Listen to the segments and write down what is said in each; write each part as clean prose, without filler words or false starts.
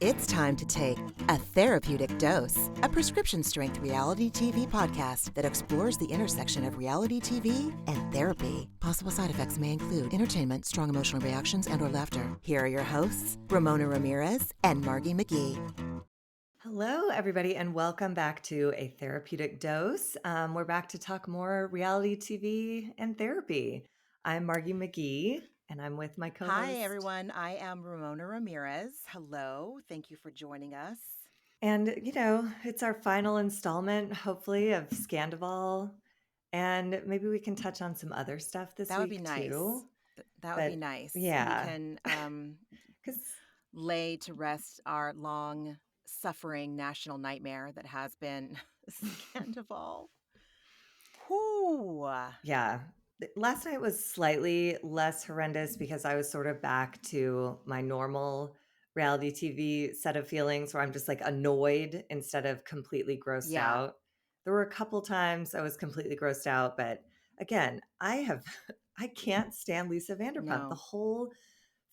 It's time to take A Therapeutic Dose, a prescription-strength reality TV podcast that explores the intersection of reality TV and therapy. Possible side effects may include entertainment, strong emotional reactions, and/or laughter. Here are your hosts, Ramona Ramirez and Margee McGee. Hello, everybody, and welcome back to A Therapeutic Dose. We're back to talk more reality TV and therapy. I'm Margee McGee, and I'm with my co-host. Hi, everyone. I am Ramona Ramirez. Hello. Thank you for joining us. And, it's our final installment, hopefully, of Scandoval. And maybe we can touch on some other stuff this That would be week, nice. too. That would be nice. Yeah. We can 'Cause lay to rest our long-suffering national nightmare that has been Scandoval. Whoo! Yeah. Last night was slightly less horrendous because I was sort of back to my normal reality TV set of feelings where I'm just like annoyed instead of completely grossed Yeah. out. There were a couple times I was completely grossed out, but again, I can't stand Lisa Vanderpump. The No. whole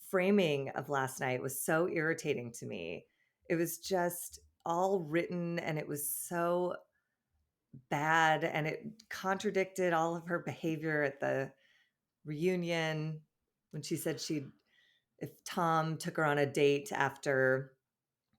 framing of last night was so irritating to me. It was just all written and it was so bad and it contradicted all of her behavior at the reunion when she said if Tom took her on a date after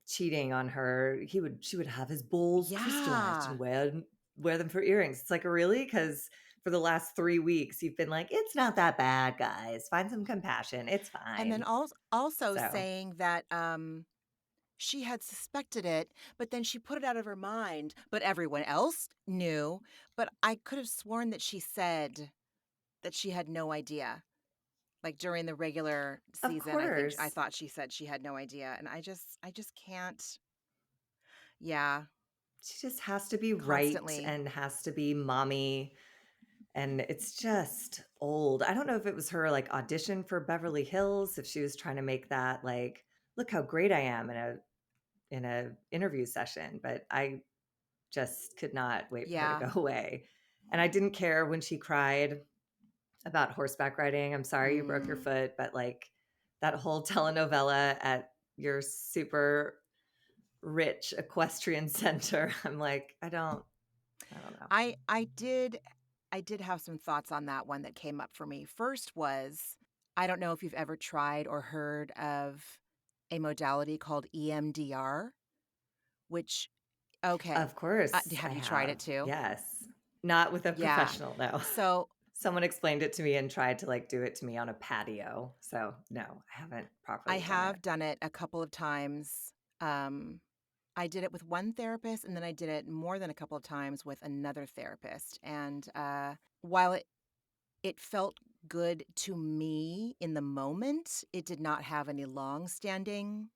cheating on her, she would have his balls crystallized Yeah. and wear them for earrings. It's like, really? Because for the last 3 weeks you've been like, it's not that bad, guys. Find some compassion. It's fine. And then also So. saying that she had suspected it, but then she put it out of her mind. But everyone else knew. But I could have sworn that she said that she had no idea. Like during the regular Of season, I course. thought she said she had no idea. And I just can't. Yeah. She just has to be right Constantly. and has to be mommy. And it's just old. I don't know if it was her like audition for Beverly Hills, if she was trying to make that like, look how great I am in a interview session, but I just could not wait for her to go away. And I didn't care when she cried about horseback riding. I'm sorry you broke your foot, but like that whole telenovela at your super rich equestrian center, I'm like, I don't know. I did have some thoughts on that one that came up for me. First was, I don't know if you've ever tried or heard of a modality called EMDR, which, okay. Of course, Have I you tried it have. too? Yes. Not with a Yeah. professional, no. So Someone explained it to me and tried to like do it to me on a patio. So no, I haven't I properly done it. have done it a couple of times. I did it with one therapist, and then I did it more than a couple of times with another therapist. And while it felt good to me in the moment, it did not have any long-standing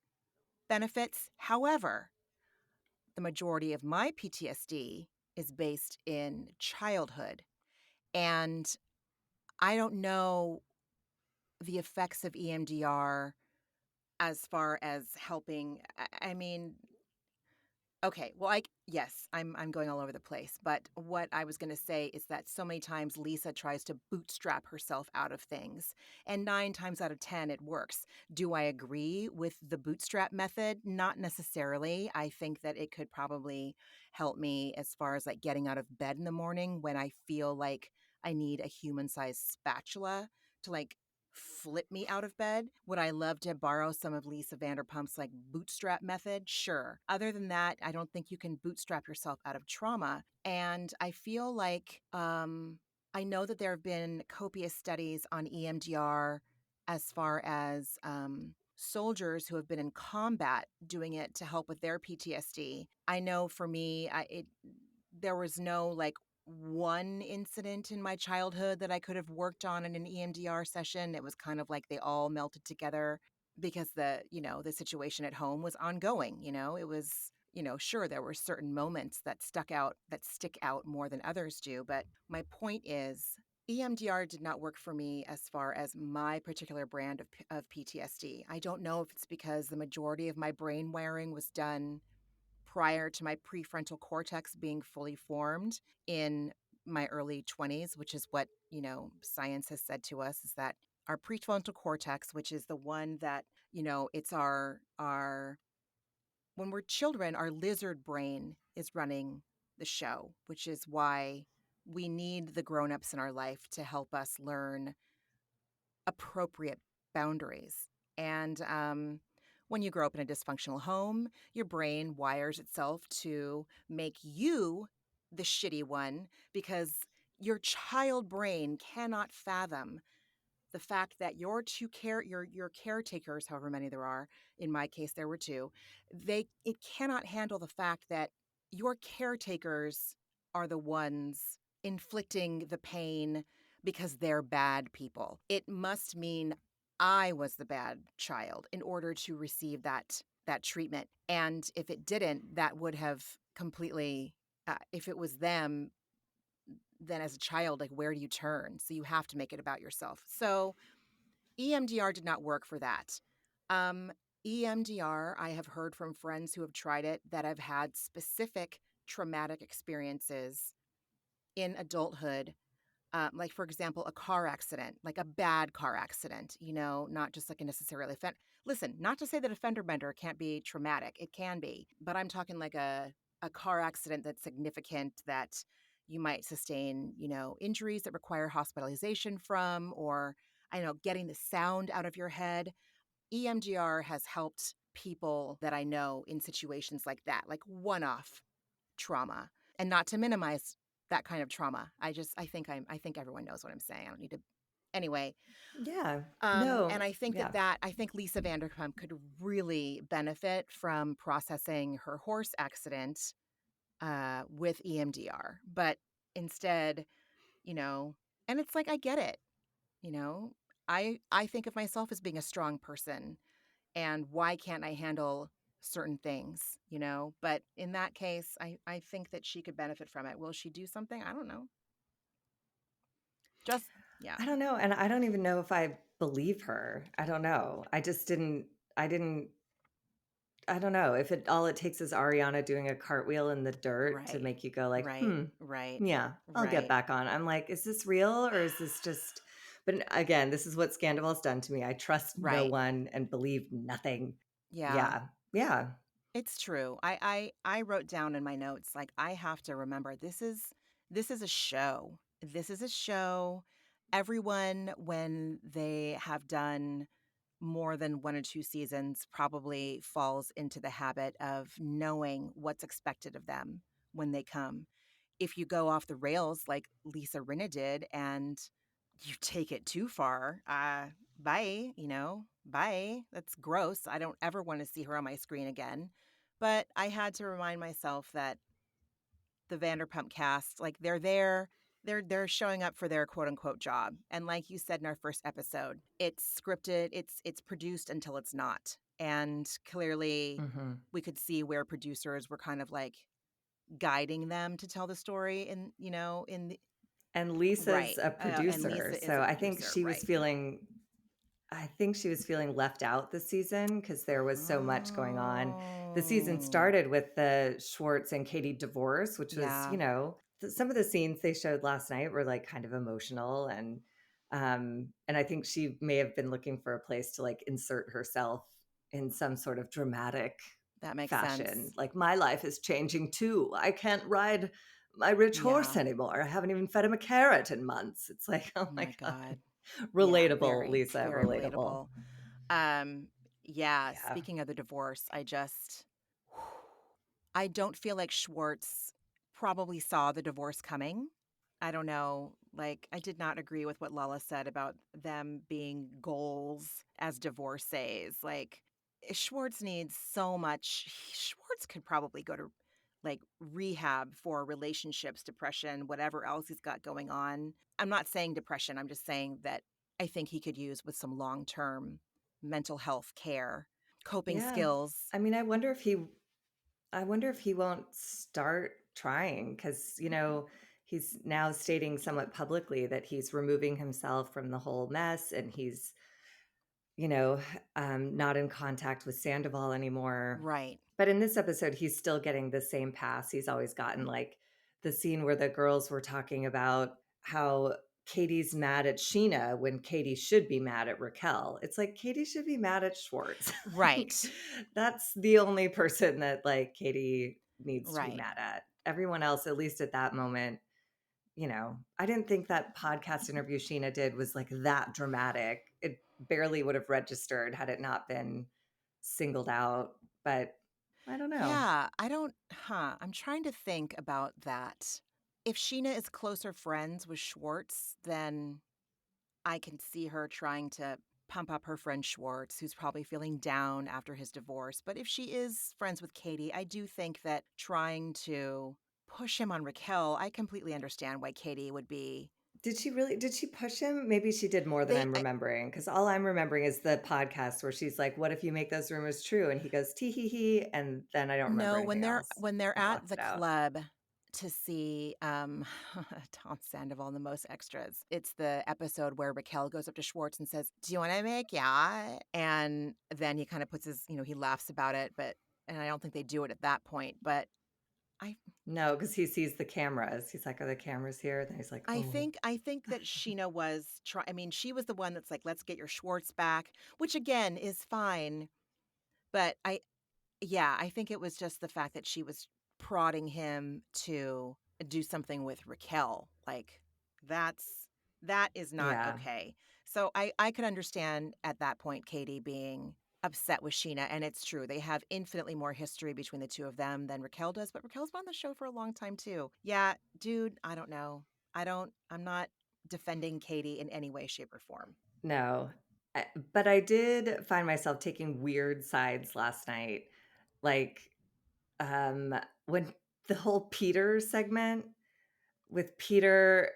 benefits. However, the majority of my PTSD is based in childhood. And I don't know the effects of EMDR as far as helping. I mean, okay, well, yes, I'm going all over the place. But what I was going to say is that so many times Lisa tries to bootstrap herself out of things, and 9 times out of 10 it works. Do I agree with the bootstrap method? Not necessarily. I think that it could probably help me as far as like getting out of bed in the morning when I feel like I need a human-sized spatula to like flip me out of bed. Would I love to borrow some of Lisa Vanderpump's like bootstrap method? Sure. Other than that, I don't think you can bootstrap yourself out of trauma. And I feel like I know that there have been copious studies on EMDR as far as soldiers who have been in combat doing it to help with their PTSD. I know for me, there was no like one incident in my childhood that I could have worked on in an EMDR session. It was kind of like they all melted together because the situation at home was ongoing. It was, sure, there were certain moments that stick out more than others do. But my point is, EMDR did not work for me as far as my particular brand of PTSD. I don't know if it's because the majority of my brain wiring was done prior to my prefrontal cortex being fully formed in my early 20s, which is what, science has said to us, is that our prefrontal cortex, which is the one that, it's our when we're children, our lizard brain is running the show, which is why we need the grown-ups in our life to help us learn appropriate boundaries. And when you grow up in a dysfunctional home, your brain wires itself to make you the shitty one because your child brain cannot fathom the fact that your caretakers, however many there are, in my case there were two, it cannot handle the fact that your caretakers are the ones inflicting the pain because they're bad people. It must mean I was the bad child in order to receive that treatment. And if it didn't, that would have completely if it was them, then as a child, like, where do you turn? So you have to make it about yourself. So EMDR did not work for that. Um, EMDR, I have heard from friends who have tried it that have had specific traumatic experiences in adulthood. Like, for example, a car accident, like a bad car accident, not just like a necessarily listen, not to say that a fender bender can't be traumatic. It can be, but I'm talking like a car accident that's significant that you might sustain, injuries that require hospitalization from, or I don't know, getting the sound out of your head. EMDR has helped people that I know in situations like that, like one-off trauma, and not to minimize that kind of trauma. I think everyone knows what I'm saying. I don't need to anyway. Yeah. And No. I think Yeah. I think Lisa Vanderpump could really benefit from processing her horse accident with EMDR. But instead, you know, and it's like I get it, you know. I think of myself as being a strong person, and why can't I handle certain things, But in that case, I think that she could benefit from it. Will she do something? I don't know. Just yeah. I don't know. And I don't even know if I believe her. I don't know. I didn't, I don't know if all it takes is Ariana doing a cartwheel in the dirt to Right. make you go like, Right. Right. yeah, I'll get Right. back on. I'm like, is this real or is this just, but again, this is what Scandoval's done to me. I trust no Right. one and believe nothing. Yeah. Yeah. Yeah. It's true. I wrote down in my notes, like, I have to remember this is a show. This is a show. Everyone, when they have done more than 1 or 2 seasons, probably falls into the habit of knowing what's expected of them when they come. If you go off the rails like Lisa Rinna did and you take it too far, bye, bye. That's gross. I don't ever want to see her on my screen again. But I had to remind myself that the Vanderpump cast, like, they're there, they're showing up for their quote unquote job. And like you said in our first episode, it's scripted, it's produced until it's not. And clearly Hmm. we could see where producers were kind of like guiding them to tell the story in the And Lisa's right. a And producer. Lisa is So a producer, right. I think she was feeling left out this season because there was so much going on. The season Oh, started with the Schwartz and Katie divorce, which was, yeah, some of the scenes they showed last night were like kind of emotional, and I think she may have been looking for a place to like insert herself in some sort of dramatic that makes fashion. sense. Like, my life is changing too. I can't ride my rich horse Yeah. anymore. I haven't even fed him a carrot in months. It's like, oh my My God. God. Yeah, Relatable, very, Lisa, very relatable. relatable. Yeah, Yeah. speaking of the divorce, I don't feel like Schwartz probably saw the divorce coming. I don't know. Like, I did not agree with what Lala said about them being goals as divorcees. Like, Schwartz needs so much. Schwartz could probably go to like rehab for relationships, depression, whatever else he's got going on. I'm not saying depression. I'm just saying that I think he could use with some long term mental health care, coping Yeah. skills. I mean, I wonder if he won't start trying because, he's now stating somewhat publicly that he's removing himself from the whole mess and he's, you know, not in contact with Sandoval anymore. Right. But in this episode, he's still getting the same pass he's always gotten. Like the scene where the girls were talking about how Katie's mad at Sheena when Katie should be mad at Raquel. It's like Katie should be mad at Schwartz. Like, Right. that's the only person that like Katie needs to be Right. mad at. Everyone else, at least at that moment, I didn't think that podcast interview Sheena did was like that dramatic. It barely would have registered had it not been singled out. But I don't know. Yeah, I don't I'm trying to think about that. If Sheena is closer friends with Schwartz, then I can see her trying to pump up her friend Schwartz, who's probably feeling down after his divorce. But if she is friends with Katie, I do think that trying to push him on Raquel, I completely understand why Katie would be. Did she push him? Maybe she did more than They I'm remembering, because all I'm remembering is the podcast where she's like, "What if you make those rumors true?" And he goes, "Tee hee hee," and then I don't remember No, anything else. when they're I at blocked the it out. club to see Tom Sandoval and the Most Extras. It's the episode where Raquel goes up to Schwartz and says, "Do you want to make yeah?" And then he kind of puts his, he laughs about it, but and I don't think they do it at that point, but I No, because he sees the cameras. He's like, "Are the cameras here?" Then he's like, "Oh." I think that Sheena was I mean, she was the one that's like, "Let's get your Schwartz back," which again is fine, but yeah, I think it was just the fact that she was prodding him to do something with Raquel. Like that's that is not Yeah. okay. So I could understand at that point Katie being upset with Sheena, and it's true. They have infinitely more history between the two of them than Raquel does, but Raquel's been on the show for a long time too. Yeah, dude, I don't know. I'm not defending Katie in any way, shape, or form. No. I but I did find myself taking weird sides last night. Like, um, when the whole Peter segment with Peter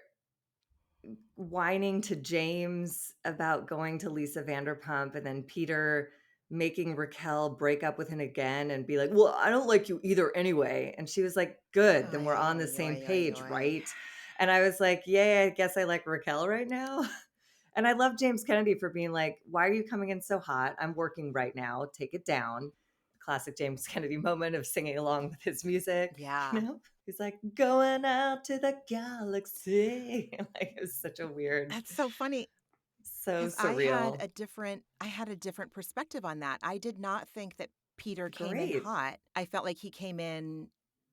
whining to James about going to Lisa Vanderpump, and then Peter making Raquel break up with him again and be like, "Well, I don't like you either anyway." And she was like, "Good, then Ay, we're ay, on the ay, same ay, ay, page, ay. right?" And I was like, "Yay, I guess I like Raquel right now." And I love James Kennedy for being like, "Why are you coming in so hot? I'm working right now. Take it down." Classic James Kennedy moment of singing along with his music, Yeah. He's like, "Going out to the galaxy." Like, it was such a weird, That's so funny. so 'Cause surreal. I had a different perspective on that. I did not think that Peter came in Great. hot. I felt like he came in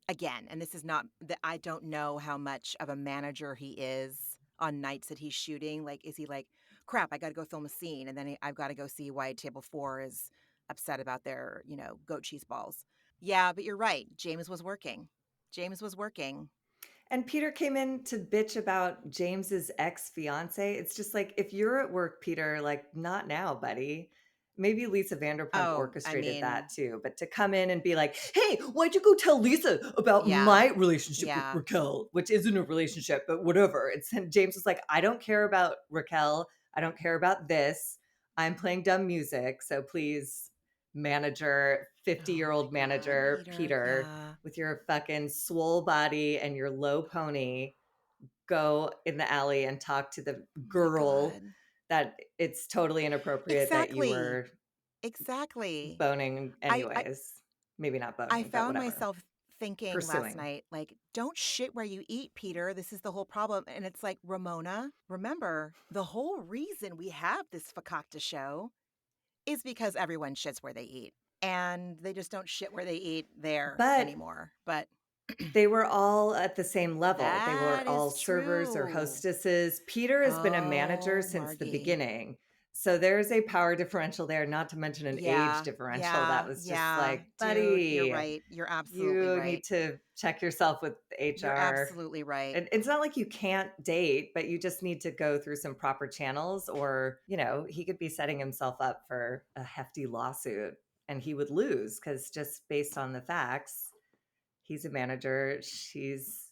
again, and this is not that I don't know how much of a manager he is on nights that he's shooting. Like, is he like, "Crap, I gotta go film a scene, and then I've gotta go see why table 4 is upset about their, goat cheese balls." Yeah, but you're right. James was working. James was working. And Peter came in to bitch about James's ex-fiance. It's just like, if you're at work, Peter, like, not now, buddy. Maybe Lisa Vanderpump Oh, I orchestrated that mean, too, but to come in and be like, "Hey, why'd you go tell Lisa about yeah. my relationship with Yeah. Raquel, which isn't a relationship, but whatever." And James was like, "I don't care about Raquel. I don't care about this. I'm playing dumb music. So please, manager, Oh my 50-year-old god, manager, Peter, Peter, yeah. with your fucking swole body and your low pony, go in the alley and talk to the Oh my girl god. that it's totally inappropriate that you Exactly. were Exactly. boning I I anyways. Maybe not I boning, but found whatever. myself thinking last Pursuing. night, like, "Don't shit where you eat, Peter. This is the whole problem." And it's like, "Ramona, remember, the whole reason we have this fakakta show is because everyone shits where they eat, and they just don't shit where they eat there But anymore." But they were all at the same level. They were that all is servers or true. hostesses. Peter has been a manager Oh, since the Margee. beginning. So there's a power differential there, not to mention an age Yeah, differential that yeah, was just yeah. like, Dude, you're "Buddy, right. You're absolutely you need right. to check yourself with You're HR." absolutely right. And it's not like you can't date, but you just need to go through some proper channels, or, he could be setting himself up for a hefty lawsuit and he would lose, because just based on the facts, he's a manager, she's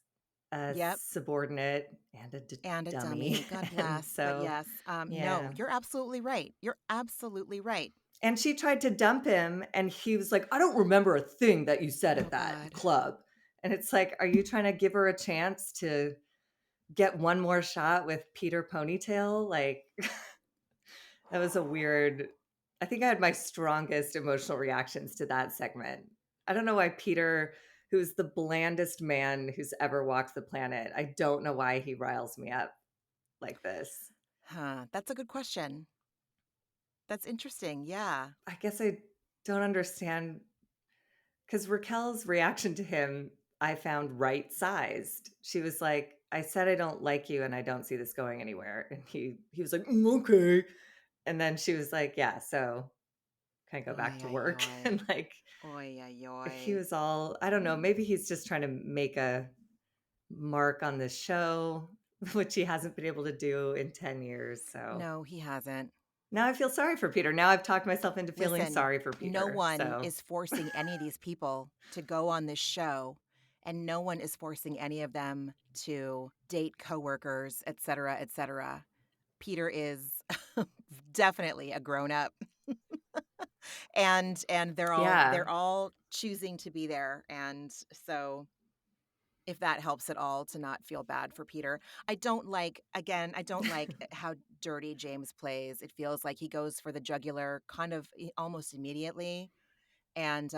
a Yep, subordinate and a and a dummy. dummy. God And bless. But so, yes, no, yeah. you're absolutely right. You're absolutely right. And she tried to dump him, and he was like, "I don't remember a thing that you said Oh at that God. club." And it's like, are you trying to give her a chance to get one more shot with Peter Ponytail? Like, that was a weird. I think I had my strongest emotional reactions to that segment. I don't know why Peter, who's the blandest man who's ever walked the planet, I don't know why he riles me up like this? Huh, that's a good question. That's interesting, yeah. I guess I don't understand because Raquel's reaction to him, I found right-sized. She was like, "I said I don't like you and I don't see this going anywhere." And he was like, okay." And then she was like, "Yeah, so can I go Oy, back to oy, work?" oy. And like Oy, oy, he oy. was all, I don't know, maybe he's just trying to make a mark on this show, which he hasn't been able to do in 10 years. So No, he hasn't. now I feel sorry for Peter. Now I've talked myself into feeling Listen, sorry for no Peter. one So is forcing any of these people to go on this show, and no one is forcing any of them to date coworkers, et cetera, et cetera. Peter is definitely a grown up, and yeah. they're all choosing to be there, and so if that helps at all to not feel bad for Peter. I don't like how dirty James plays. It feels like he goes for the jugular kind of almost immediately. And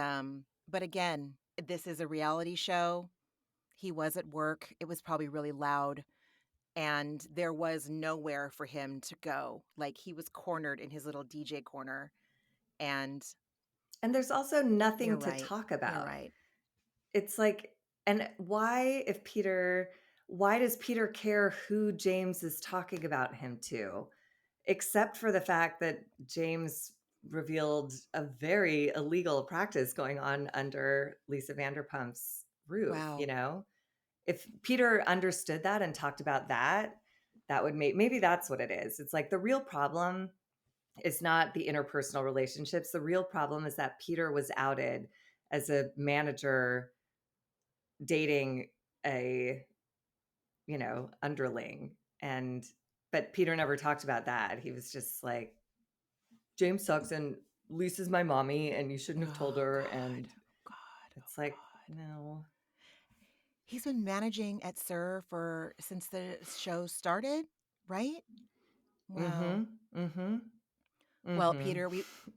but again, this is a reality show. He was at work. It was probably really loud and there was nowhere for him to go. Like he was cornered in his little DJ corner and And there's also you're nothing to right. talk You're about. right. It's like, and why does Peter care who James is talking about him to? Except for the fact that James revealed a very illegal practice going on under Lisa Vanderpump's roof, you Wow. know? If Peter understood that and talked about that, that would maybe that's what it is. It's like the real problem is not the interpersonal relationships. The real problem is that Peter was outed as a manager dating a, underling. And but Peter never talked about that. He was just like, James sucks and Lisa's my mommy and you shouldn't have told Oh her. God. And Oh God. Oh it's like, God. no. He's been managing at Sir for since the show started, right? Wow. Mm-hmm. Mm-hmm. Well, Mm-hmm. Peter,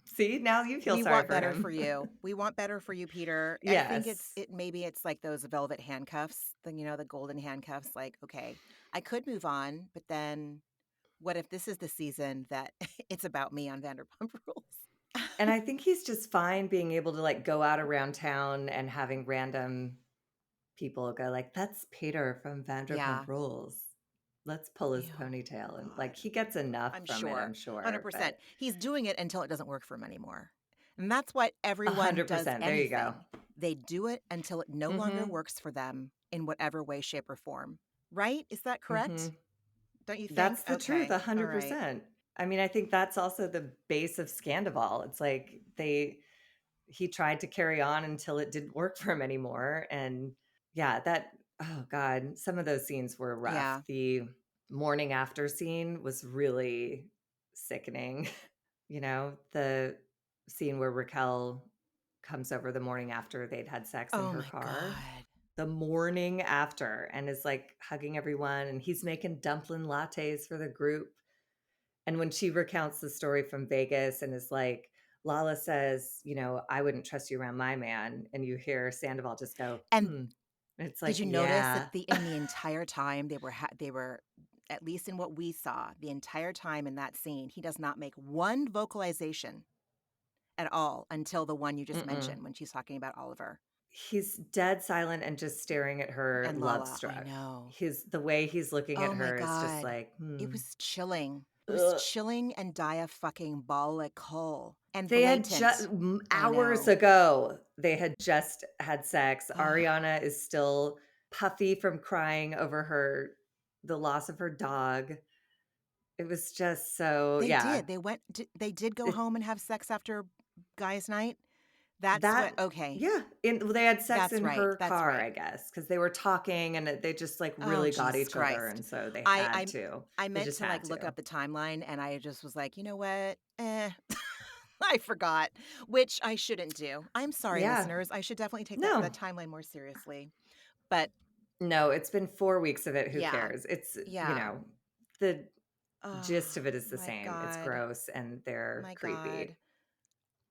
See, now you feel we sorry want for better for him. you. We want better for you, Peter. I think Yes. it maybe it's like those velvet handcuffs, the golden handcuffs. Like, okay, I could move on, but then what if this is the season that it's about me on Vanderpump Rules? And I think he's just fine being able to like go out around town and having random people go like, "That's Peter from Yeah. Vanderpump Rules. Let's pull his Oh ponytail." And like God. he gets enough I'm from it, I'm sure. sure. 100%. But He's doing it until it doesn't work for him anymore. And that's what everyone does 100%. There you go. anything. They do it until it no longer Mm-hmm. works for them in whatever way, shape, or form. Right? Is that Mm-hmm. correct? Don't you think? That's the truth, Okay. All hundred right. percent. I mean, I think that's also the base of Scandoval. It's like he tried to carry on until it didn't work for him anymore. And yeah, that, oh God, some of those scenes were rough. Yeah. The morning after scene was really sickening. The scene where Raquel comes over the morning after they'd had sex in Oh her my car. God. The morning after, and is like hugging everyone, and he's making dumpling lattes for the group. And when she recounts the story from Vegas and is like, Lala says, I wouldn't trust you around my man. And you hear Sandoval just go, And hmm. It's did like, you notice that yeah. in the entire time they were at least in what we saw, the entire time in that scene, he does not make one vocalization at all until the one you just Mm-mm. mentioned when she's talking about Oliver He's dead silent and just staring at her, and love Lala. I struck. know. The way he's looking at Oh my her is just God. like, It hmm. was chilling. It was Ugh. chilling and diafucking-bolical and They had just blatant. I hours know. ago, they had just had sex. Oh, Ariana is still puffy from crying over the loss of her dog. It was just so, they yeah. did. They did go It home and have sex after guys' night. That's what that okay. yeah, they had sex That's in right. her That's car, right. I guess, because they were talking and they just like Oh, really got Jesus each other, Christ. and so they I had I to. I They meant just to like had look to. up the timeline and I just was like, "You know what? I forgot," which I shouldn't do. I'm sorry, Yeah. listeners. I should definitely take No. that timeline more seriously. But No, it's been 4 weeks of it, who yeah. cares? It's, Yeah. the Oh, gist of it is the my same. It's God. gross and they're My God. creepy.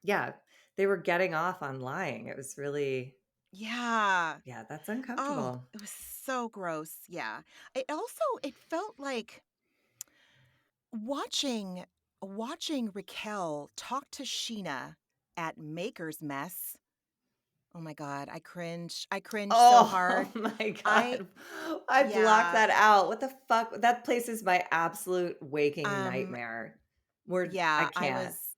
Yeah, they were getting off on lying. It was really, Yeah. yeah, that's Oh, uncomfortable. it was so gross. Yeah. It felt like Watching watching Raquel talk to Sheena at Maker's Mess, oh my god, I cringe so Oh hard. my I god. I blocked yeah, that out. What the fuck? That place is my absolute waking um, nightmare. Where I yeah, I can't. was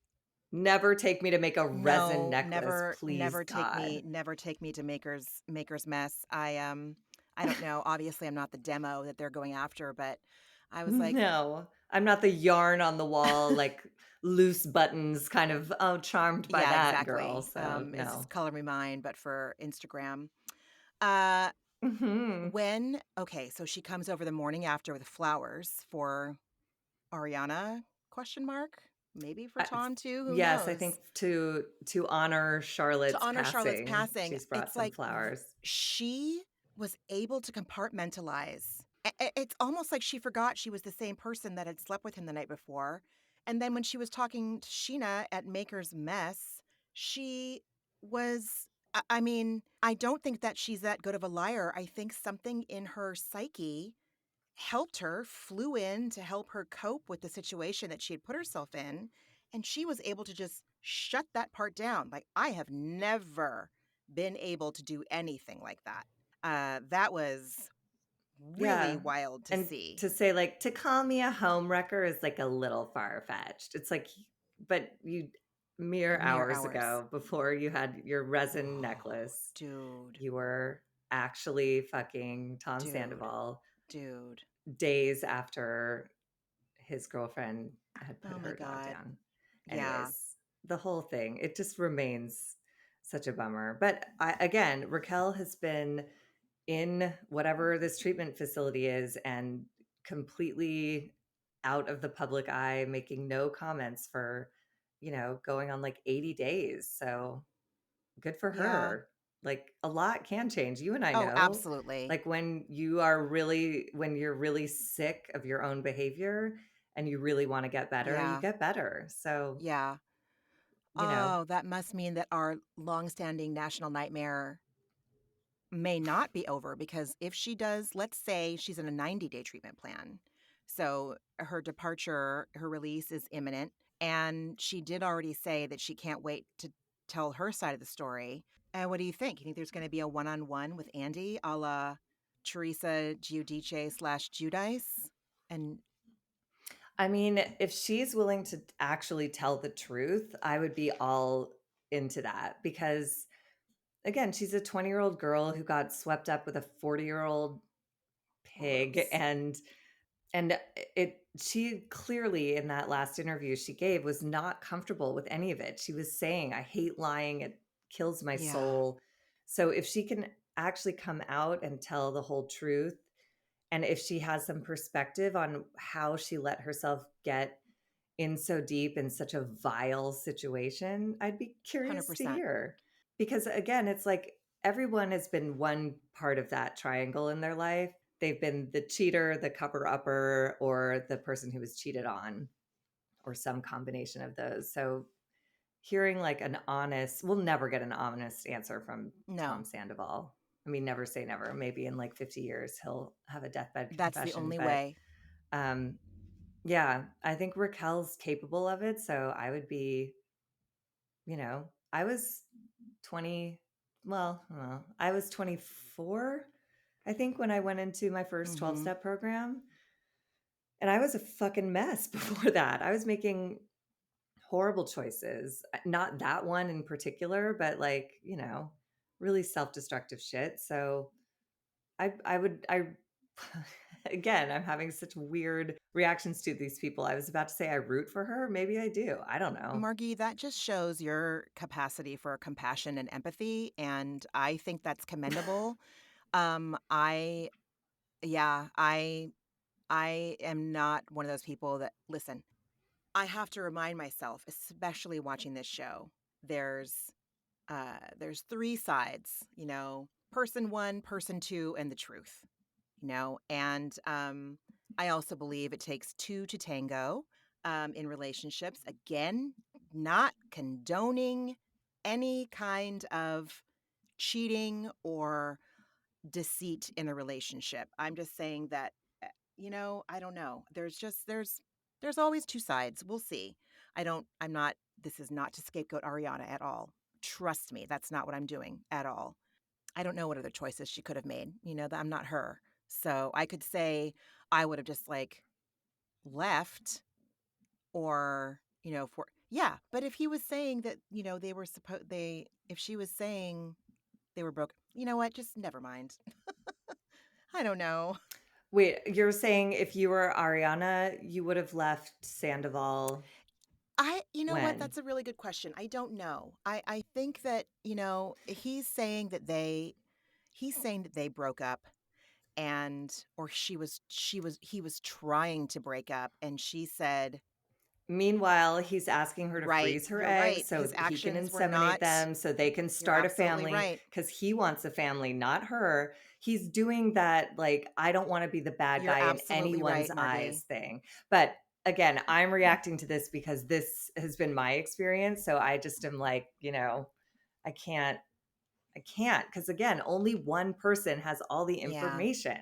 Never take me to make a resin no, necklace, please God. never take me to Maker's Mess. I don't know, obviously, I'm not the demo that they're going after, but I was like No, I'm not the yarn on the wall, like loose buttons kind of, oh, charmed by yeah, that girl. exactly. So It's no. Color Me Mine, but for Instagram. Uh, Mhm. when okay, so she comes over the morning after with flowers for Ariana, question mark? Maybe for I Tom too, who yes, I knows? think to honor To Charlotte's honor Charlotte's passing, passing, she's brought it's some like flowers. she was able to compartmentalize. It's almost like she forgot she was the same person that had slept with him the night before. And then when she was talking to Sheena at Maker's Mess, she was. I mean, I don't think that she's that good of a liar. I think something in her psyche helped her, flew in to help her cope with the situation that she had put herself in, and she was able to just shut that part down. Like, I have never been able to do anything like that. That was really Yeah, wild to and see. to say, like, to call me a homewrecker is, like, a little far-fetched. It's like but you mere Mere hours hours. ago, before you had your resin Oh, necklace, dude, you were actually fucking Tom dude, Sandoval dude. days after his girlfriend had put Oh my her dog God. down. Yeah, Anyways, the whole thing, it just remains such a bummer. But again, Raquel has been in whatever this treatment facility is and completely out of the public eye, making no comments for, going on like 80 days. So good for yeah. her. Like a lot can change. You and I Oh, know, absolutely. like when you're really sick of your own behavior and you really want to get better, you Yeah, get better. So, yeah. you know, Oh, that must mean that our longstanding national nightmare may not be over because if she does, let's say she's in a 90-day treatment plan. So her departure, her release is imminent. And she did already say that she can't wait to tell her side of the story. And what do you think? You think there's going to be a one on one with Andy a la Teresa Giudice slash Judice? And I mean, if she's willing to actually tell the truth, I would be all into that because again, she's a 20-year-old girl who got swept up with a 40-year-old pig gross. and it she clearly in that last interview she gave was not comfortable with any of it. She was saying, "I hate lying. It kills my Yeah, soul." So if she can actually come out and tell the whole truth, and if she has some perspective on how she let herself get in so deep in such a vile situation, I'd be curious to 100%. hear. Because again, it's like everyone has been one part of that triangle in their life. They've been the cheater, the cover upper, or the person who was cheated on, or some combination of those. So hearing like an honest, we'll never get an honest answer from Tom No, Sandoval. I mean, never say never. Maybe in like 50 years he'll have a deathbed that's the confession. only But way. um, yeah, I think Raquel's capable of it. So I would be, I was 20, I was 24, I think, when I went into my first 12 Hmm. step program. And I was a fucking mess before that. I was making horrible choices. Not that one in particular, but like, really self destructive shit. So I again, I'm having such weird reactions to these people. I was about to say I root for her. Maybe I do. I don't know. Margie, that just shows your capacity for compassion and empathy, and I think that's commendable. I yeah, I am not one of those people that listen. I have to remind myself, especially watching this show. There's there's three sides, person one, person two, and the truth. And I also believe it takes two to tango in relationships. Again, not condoning any kind of cheating or deceit in a relationship. I'm just saying that, I don't know. There's There's always 2 sides. We'll see. I'm not this is not to scapegoat Ariana at all. Trust me, that's not what I'm doing at all. I don't know what other choices she could have made, that I'm not her. So, I could say I would have just, like, left or, for yeah, but if he was saying that, they were supposed they if she was saying they were broke, you know what? Just never mind. I don't know. Wait, you're saying if you were Ariana, you would have left Sandoval You know what? when? That's a really good question. I don't know. I think that, he's saying that they broke up and or he was trying to break up and she said, Meanwhile, he's asking her to "Right, freeze her you're eggs right. so His that he can actions were inseminate not them so they can You're start a absolutely family right. because he wants a family, not her. He's doing that, like, I don't want to be the bad You're guy in absolutely anyone's right, Margee." eyes thing. But again, I'm reacting to this because this has been my experience. So I just am like, I can't because again, only one person has all the Yeah, information.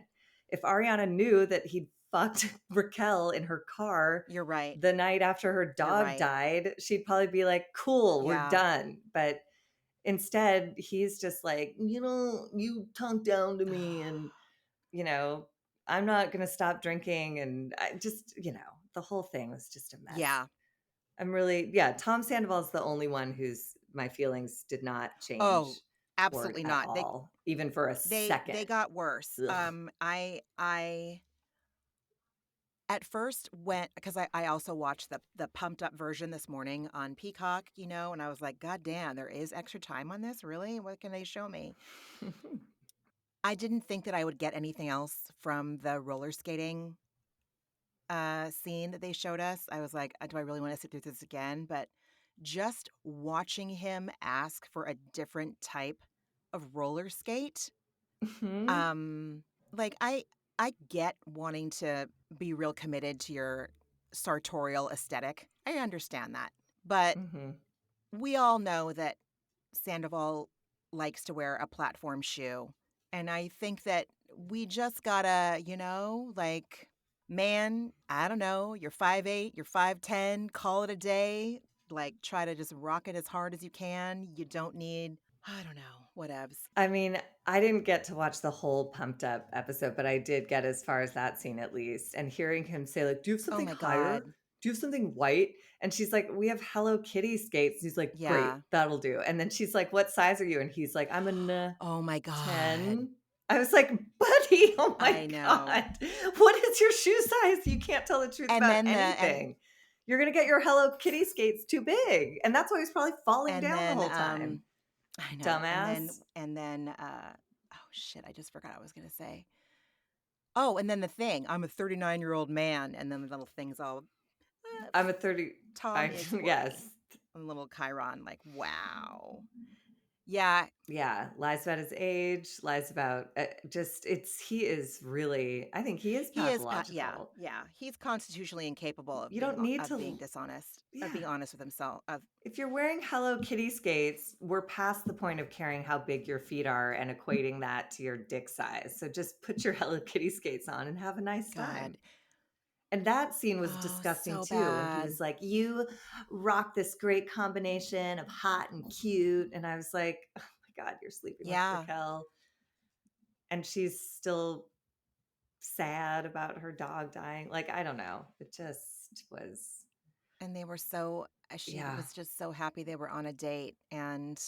If Ariana knew that he'd fucked Raquel in her car you're right. the night after her You're dog right. died, she'd probably be like, cool, we're Yeah. done. But instead, he's just like, you talk down to me and, you know, I'm not going to stop drinking. And I just, the whole thing was just a mess. Yeah. I'm really, yeah, Tom Sandoval's the only one whose my feelings did not Oh, change toward absolutely at not. They all, even for a they second. got worse. Ugh. I at first went because I also watched the pumped up version this morning on Peacock, and I was like, God damn, there is extra time on this? Really? What can they show me? I didn't think that I would get anything else from the roller skating scene that they showed us. I was like, do I really want to sit through this again? But just watching him ask for a different type of roller skate, Mhm, um, like I get wanting to be real committed to your sartorial aesthetic. I understand that. But mhm. we all know that Sandoval likes to wear a platform shoe. And I think that we just gotta, like, man, I don't know, you're 5'8", you're 5'10", call it a day. Like, try to just rock it as hard as you can. You don't need, I don't know, whatevs. I mean, I didn't get to watch the whole Pumped Up episode, but I did get as far as that scene at least. And hearing him say, like, "Do you have Oh something my higher? God. Do you have something white?" And she's like, "We have Hello Kitty skates." He's like, "Great, Yeah. that'll do." And then she's like, "What size are you?" And he's like, "I'm a Oh my God. 10." I was like, "Buddy, oh my I know. God. What is your shoe size? You can't tell the truth And about then the and anything. You're going to get your Hello Kitty skates too big." And that's why he's probably falling and down the then whole time. I know. Dumbass. And then oh shit, I just forgot what I was gonna say. Oh, and then the thing, I'm a 39-year-old man, and then the little thing's all, I'm a 30 Tom I is 40. yes. And little Chiron, like, wow. Yeah, Yeah, lies about his age, lies about just he is really I think he is yeah, pathological. yeah. He's constitutionally incapable You don't need of being to dishonest, of yeah. being honest with himself. Of If you're wearing Hello Kitty skates, we're past the point of caring how big your feet are and equating that to your dick size. So just put your Hello Kitty skates on and have a nice time. God. And that scene was Oh, disgusting so too when he bad. was like, "You rock this great combination of hot and cute." And I was like, "Oh my God, you're sleeping with Yeah. Raquel." And she's still sad about her dog dying. Like, I don't know. It just was, And they were so she yeah. was just so happy they were on a date, and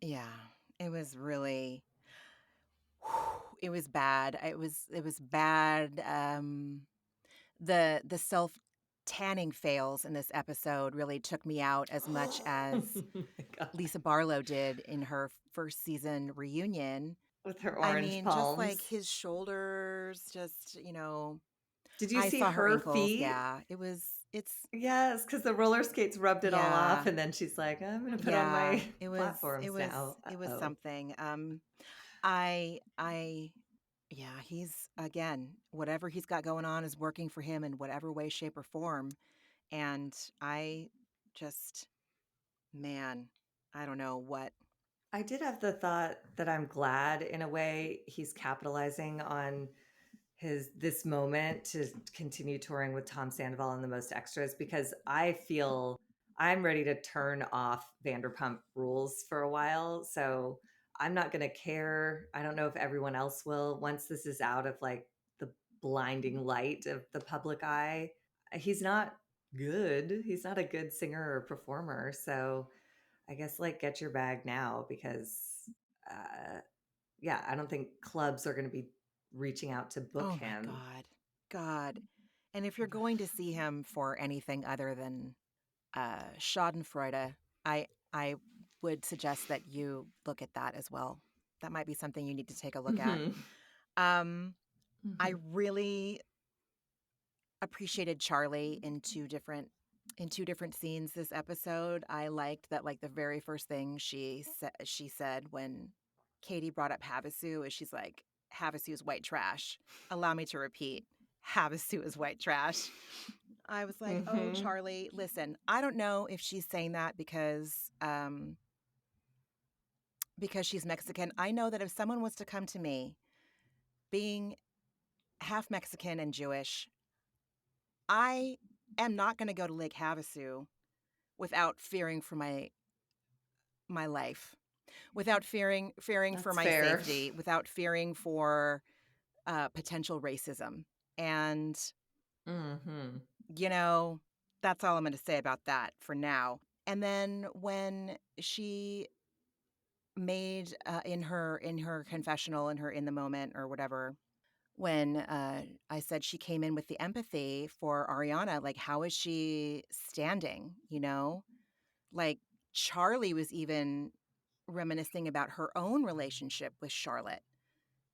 yeah, it was really it was bad. It was bad. The self tanning fails in this episode really took me out as much Oh as my God. Lisa Barlow did in her first season reunion. With her I orange mean, just like palms. his shoulders, just, Did you I see saw her her ankles. feet? Yeah, it's, Yes, because the roller skates rubbed it all off. yeah, And then she's like, I'm going to put on yeah, my platforms now. it was Uh-oh. something. I Yeah, he's again, whatever he's got going on is working for him in whatever way, shape, or form. And I just, man, I don't know what. I did have the thought that I'm glad in a way he's capitalizing on his this moment to continue touring with Tom Sandoval and the Most Extras, because I feel I'm ready to turn off Vanderpump Rules for a while. So I'm not going to care. I don't know if everyone else will once this is out of like the blinding light of the public eye. He's not good. He's not a good singer or performer. So I guess like get your bag now because uh yeah, I don't think clubs are going to be reaching out to book Oh my him. God. God. And if you're going to see him for anything other than Schadenfreude, I would suggest that you look at that as well. That might be something you need to take a look at. Mhm. Um, I Mhm. really appreciated Charlie in two different scenes this episode. I liked that like the very first thing she said when Katie brought up Havasu is she's like, Havasu is white trash. Allow me to repeat, Havasu is white trash. I was like, oh Mhm. Charlie, listen, I don't know if she's saying that because she's Mexican. I know that if someone was to come to me being half Mexican and Jewish, I am not going to go to Lake Havasu without fearing for my life, without fearing for That's my fair. safety, without fearing for potential racism. And Mhm. you know, that's all I'm going to say about that for now. And then when she made in her confessional in her in the moment or whatever, when I said she came in with the empathy for Ariana, like how is she standing, you know? Like Charlie was even reminiscing about her own relationship with Charlotte.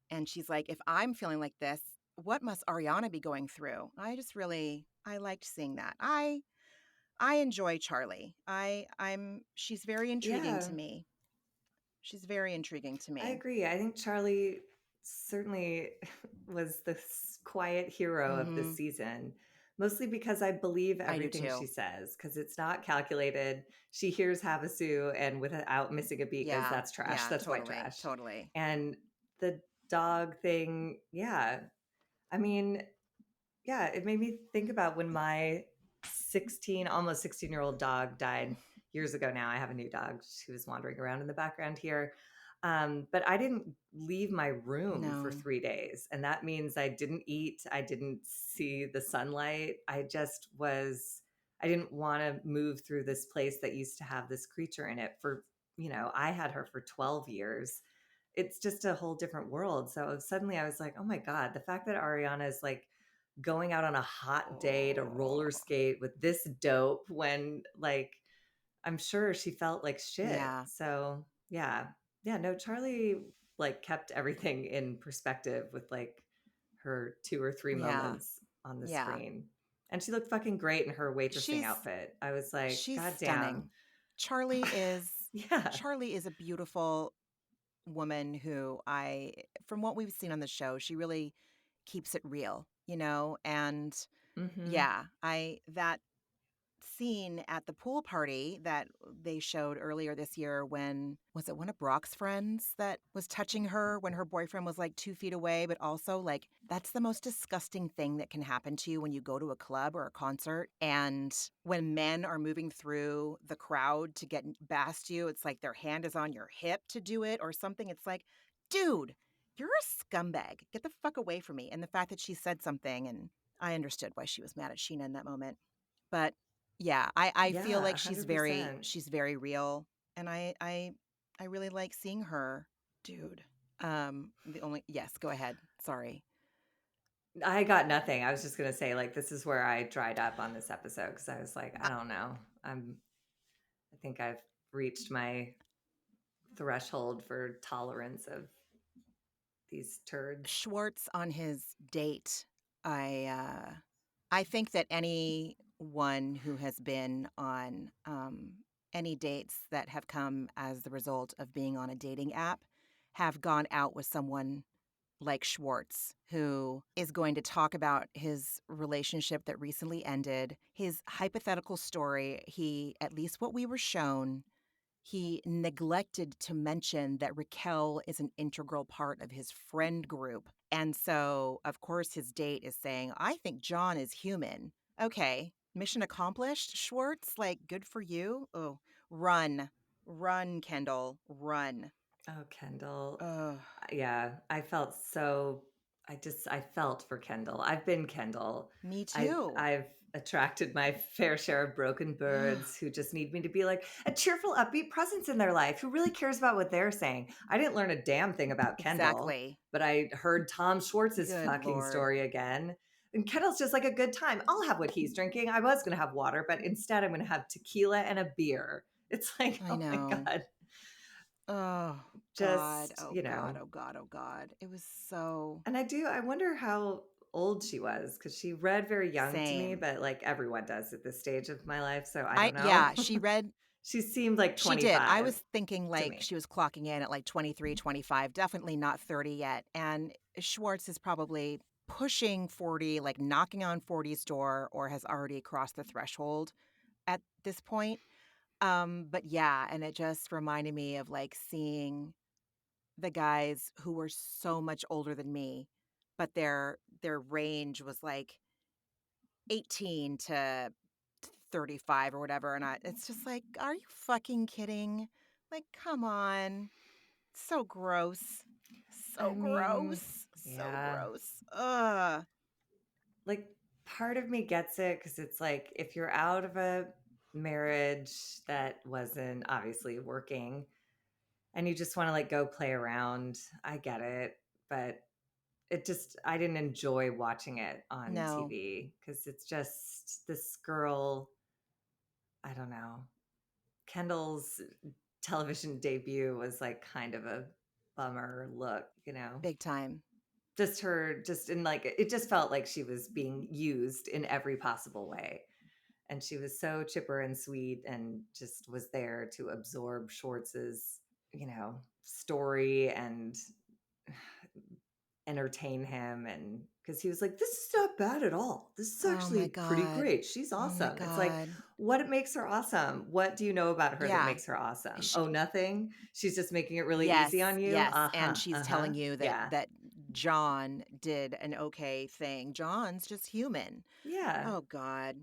And she's like, if I'm feeling like this, what must Ariana be going through? I liked seeing that. I enjoy Charlie. I'm she's very intriguing Yeah, to me. She's very intriguing to I me. agree. I think Charlie certainly was the quiet hero of this Mhm. season, mostly because I believe I do everything she too. says because it's not calculated. She hears Havasu and without missing a beat goes, Yeah. "That's trash. Yeah, That's white totally. trash." Totally. And the dog thing, yeah. I mean, yeah, it made me think about when my 16, almost 16-year-old dog died years ago now. I have a new dog. She was wandering around in the background here. But I didn't leave my room for No. 3 days. And that means I didn't eat. I didn't see the sunlight. I didn't want to move through this place that used to have this creature in it for, I had her for 12 years. It's just a whole different world. So suddenly I was like, oh my God, the fact that Ariana is like going out on a hot day to Oh. roller skate with this dope when like I'm sure she felt like shit. Yeah. So yeah. Yeah, no, Charlie like kept everything in perspective with like her 2 or 3 Yeah. moments on the Yeah. screen. And she looked fucking great in her waitressing She's outfit. I was like, she's God damn. stunning. Charlie is Yeah. Charlie is a beautiful woman who I from what we've seen on the show, she really keeps it real, you know? And Mhm. yeah, I that scene at the pool party that they showed earlier this year when was it one of Brock's friends that was touching her when her boyfriend was like 2 feet away, but also like that's the most disgusting thing that can happen to you when you go to a club or a concert. And when men are moving through the crowd to get past you, it's like their hand is on your hip to do it or something. It's like, dude, you're a scumbag. Get the fuck away from me. And the fact that she said something and I understood why she was mad at Sheena in that moment. But yeah, I feel Yeah, like 100%. she's very real, and I really like seeing her. Dude. The only yes, go ahead. Sorry. I got nothing. I was just gonna say, like, this is where I dried up on this episode because I was like, I don't know. I think I've reached my threshold for tolerance of these turds. Schwartz on his date. I uh I think that anyone who has been on any dates that have come as the result of being on a dating app have gone out with someone like Schwartz, who is going to talk about his relationship that recently ended, his hypothetical story. He, at least what we were shown, he neglected to mention that Raquel is an integral part of his friend group. And so, of course, his date is saying, I think John is human. Okay, mission accomplished, Schwartz. Like, good for you. Oh, run. Run, Kendall. Run. Oh, Kendall. Ugh. Yeah, I felt for Kendall. I've been Kendall. Me I've too. I've attracted my fair share of broken birds who just need me to be like a cheerful, upbeat presence in their life, who really cares about what they're saying. I didn't learn a damn thing about Kendall, Exactly. but I heard Tom Schwartz's Good fucking Lord. story again. And Kendall's just like a good time. I'll have what he's drinking. I was gonna have water, but instead I'm gonna have tequila and a beer. It's like, I oh my know. God. Oh, God. Just, Oh, God. Oh, God. Oh, God. It was so and I wonder how old she was because she read very young to me, same. but like everyone does at this stage of my life. So I don't know. Yeah, she read She seemed like She did. I 25 was thinking to like me. she was clocking in at like 23, 25, definitely not 30 yet. And Schwartz is probably pushing 40, like knocking on 40's door or has already crossed the threshold at this point. But yeah, and it just reminded me of like seeing the guys who were so much older than me, but their range was like 18 to 35 or whatever, and it's just like, "Are you fucking kidding?" Like, come on. So gross. I So mean, gross. So yeah, gross. Ugh. like part of me gets it because it's like if you're out of a marriage that wasn't obviously working and you just want to like go play around, I get it. But I didn't enjoy watching it on No, TV because it's just this girl, I don't know. Kendall's television debut was like kind of a bummer look, you know? big time. Just her, just in like, it just felt like she was being used in every possible way. And she was so chipper and sweet and just was there to absorb Schwartz's, story and entertain him, and because he was like, this is not bad at all, this is Oh actually my pretty god. great, she's Oh my awesome. It's like, god. what makes her awesome? What do you know about her that Yeah. makes her awesome? She Oh, nothing. She's just making it really easy Yes, on you. yes, Uh-huh. and she's Uh-huh. telling you that Yeah. John did an okay thing. John's just human. Yeah. Oh god.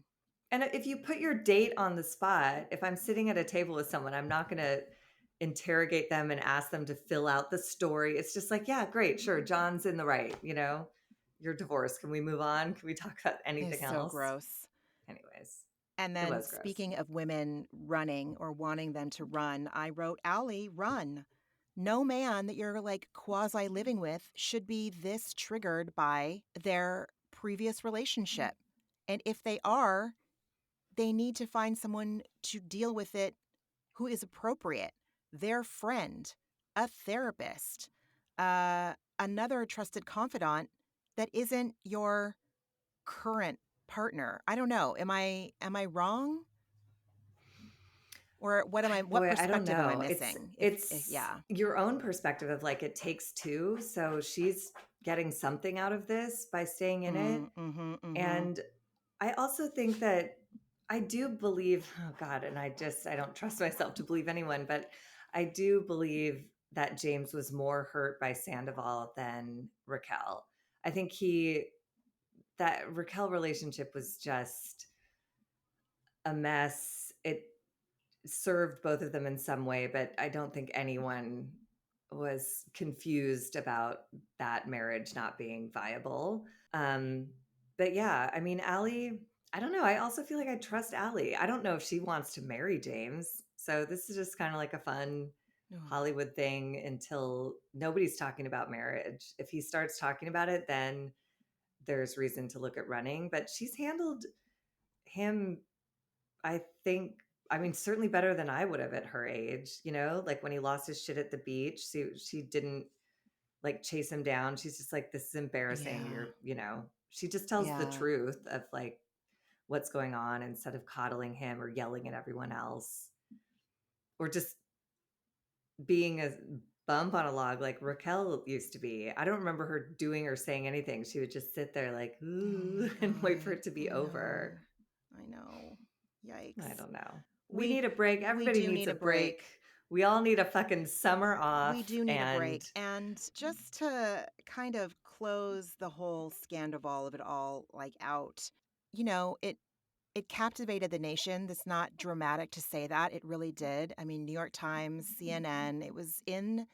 And if you put your date on the spot, if I'm sitting at a table with someone, I'm not going to interrogate them and ask them to fill out the story. It's just like, yeah, great, sure, John's in the right, you're divorced, can we move on, can we talk about It's anything so else? gross. Anyways, And it then was gross. speaking of women running or wanting them to run, I wrote, Allie, run. No man that you're like quasi living with should be this triggered by their previous relationship. And if they are, they need to find someone to deal with it who is appropriate, their friend, a therapist, another trusted confidant that isn't your current partner. I don't know. Am I wrong? Or what Boy, I don't perspective am I know. It's missing? If it's yeah. your own perspective of like it takes two. So she's getting something out of this by staying in it. Mm, mhm, mhm. And I also think that I do believe, oh God, and I don't trust myself to believe anyone, but I do believe that James was more hurt by Sandoval than Raquel. I think that Raquel relationship was just a mess. It served both of them in some way, but I don't think anyone was confused about that marriage not being viable. Um, but yeah, I mean, Allie, I don't know. I also feel like I trust Allie. I don't know if she wants to marry James. So this is just kind of like a fun Ugh. Hollywood thing until nobody's talking about marriage. If he starts talking about it, then there's reason to look at running. But she's handled him, I think, I mean, certainly better than I would have at her age, like when he lost his shit at the beach. She didn't like chase him down. She's just like, this is embarrassing. Yeah. She just tells the Yeah. truth of like what's going on instead of coddling him or yelling at everyone else or just being a bump on a log like Raquel used to be. I don't remember her doing or saying anything. She would just sit there like, Oh ooh, my and wait for god. it to be I know. over. I know. I Yikes. don't know. We We need a break. we Everybody do needs need a a break. break. We all need a fucking summer We off do need a and break. And just to kind of close the whole Scandoval of it all like out, it captivated the nation. That's not dramatic to say that. It really did. I mean, New York Times, CNN, it was in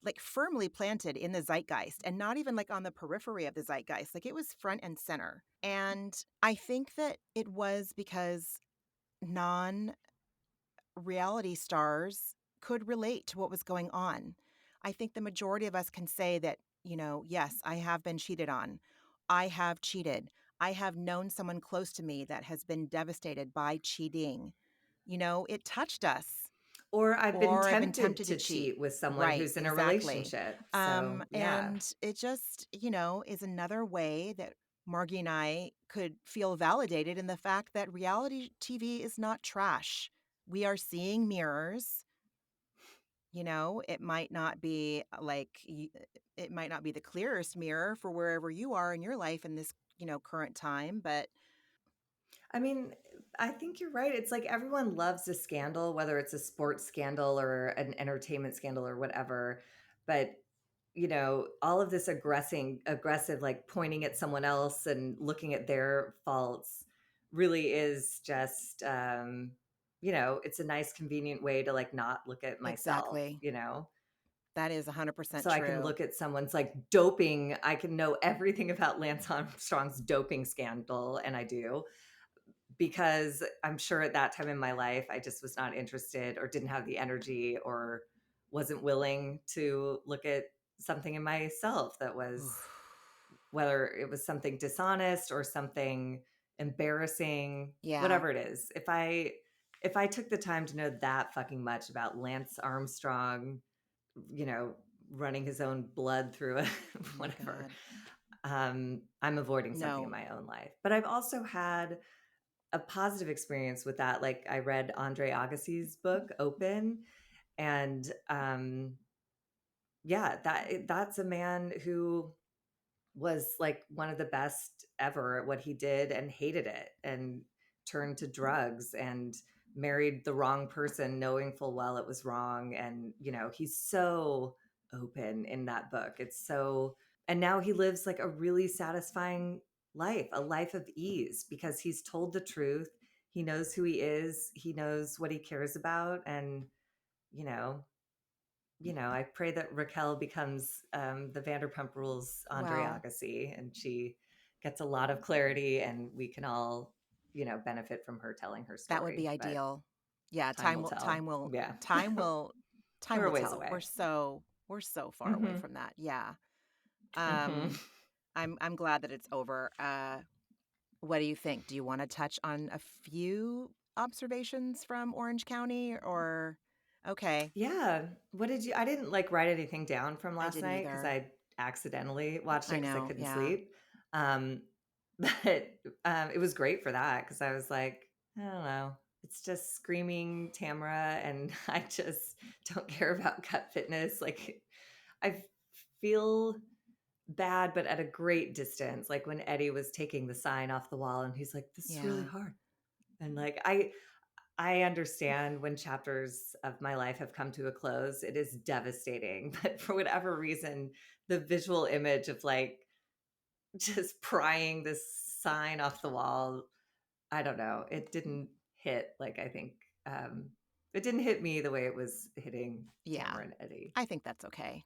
like firmly planted in the zeitgeist and not even like on the periphery of the zeitgeist. Like it was front and center. And I think that it was because non reality stars could relate to what was going on. I think the majority of us can say that, yes, I have been cheated on. I have cheated. I have known someone close to me that has been devastated by cheating. It touched us. or I've been Or I've been tempted tempted to to cheat. cheat with someone Right, who's in a exactly. relationship. So, yeah. And it just, is another way that Margie and I could feel validated in the fact that reality TV is not trash. We are seeing mirrors. It might not be it might not be the clearest mirror for wherever you are in your life in this, current time, but I mean, I think you're right. It's like everyone loves a scandal, whether it's a sports scandal or an entertainment scandal or whatever. But all of this aggressive, like pointing at someone else and looking at their faults really is just, it's a nice, convenient way to like not look at myself, exactly. That is 100% so I can true. look at someone's like doping. I can know everything about Lance Armstrong's doping scandal, and I do because I'm sure at that time in my life, I just was not interested or didn't have the energy or wasn't willing to look at something in myself that was, Oof. whether it was something dishonest or something embarrassing, Yeah, whatever it is. If I took the time to know that fucking much about Lance Armstrong, you know, running his own blood through a oh my whatever, God. I'm avoiding something in No. my own life. But I've also had a positive experience with that. Like I read Andre Agassi's book, Open, and yeah, that's a man who was like one of the best ever at what he did and hated it and turned to drugs and married the wrong person knowing full well it was wrong. And he's so open in that book. It's so, and now he lives like a really satisfying life, a life of ease, because he's told the truth. He knows who he is, he knows what he cares about. And you know I pray that Raquel becomes the Vanderpump Rules Andre Well, Agassi, and she gets a lot of clarity, and we can all, benefit from her telling her that would be story. But ideal. Yeah, time will tell. Yeah, time will time we're a will ways tell. away. We're so far away Hmm. from that. Yeah. Hmm. Um I'm glad that it's over. What do you think? Do you want to touch on a few observations from Orange County or okay, Yeah. What did you? I didn't like write anything down from I last didn't night because either. I accidentally watched it I because I know. couldn't Yeah. sleep. Um, but it was great for that because I was like, I don't know. It's just screaming Tamara, and I just don't care about gut fitness. Like, I feel bad, but at a great distance. Like when Eddie was taking the sign off the wall, and he's like, "This is really Yeah. hard," and like I understand when chapters of my life have come to a close, it is devastating. But for whatever reason, the visual image of like just prying this sign off the wall, I don't know, it didn't hit like I think it didn't hit me the way it was hitting Yeah. Tamara and Eddie. I think that's okay.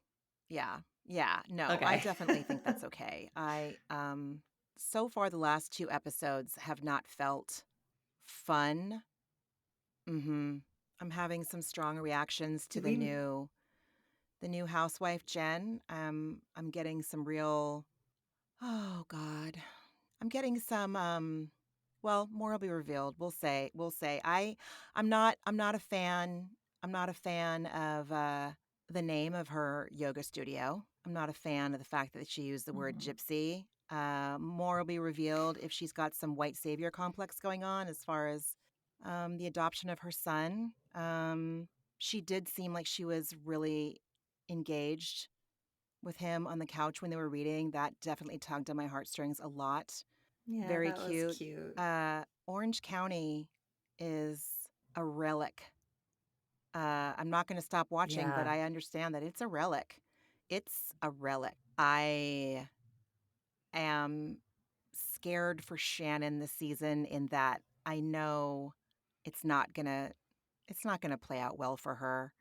Yeah. Yeah. No, I Okay. definitely think that's okay. So far the last 2 episodes have not felt fun. Mhm. I'm having some strong reactions to Did we the new housewife, Jen. I'm getting some real oh god. I'm getting some well, more will be revealed. We'll say. I'm not a fan. I'm not a fan of the name of her yoga studio. I'm not a fan of the fact that she used the word Mhm. gypsy. More will be revealed if she's got some white savior complex going on as far as the adoption of her son. She did seem like she was really engaged with him on the couch when they were reading. That definitely tugged on my heartstrings a lot. Yeah, Very that was cute. cute. Orange County is a relic I'm not gonna stop watching, but Yeah. I understand that it's a relic. It's a relic. I am scared for Shannon this season in that I know it's not gonna it's not gonna play out well for her.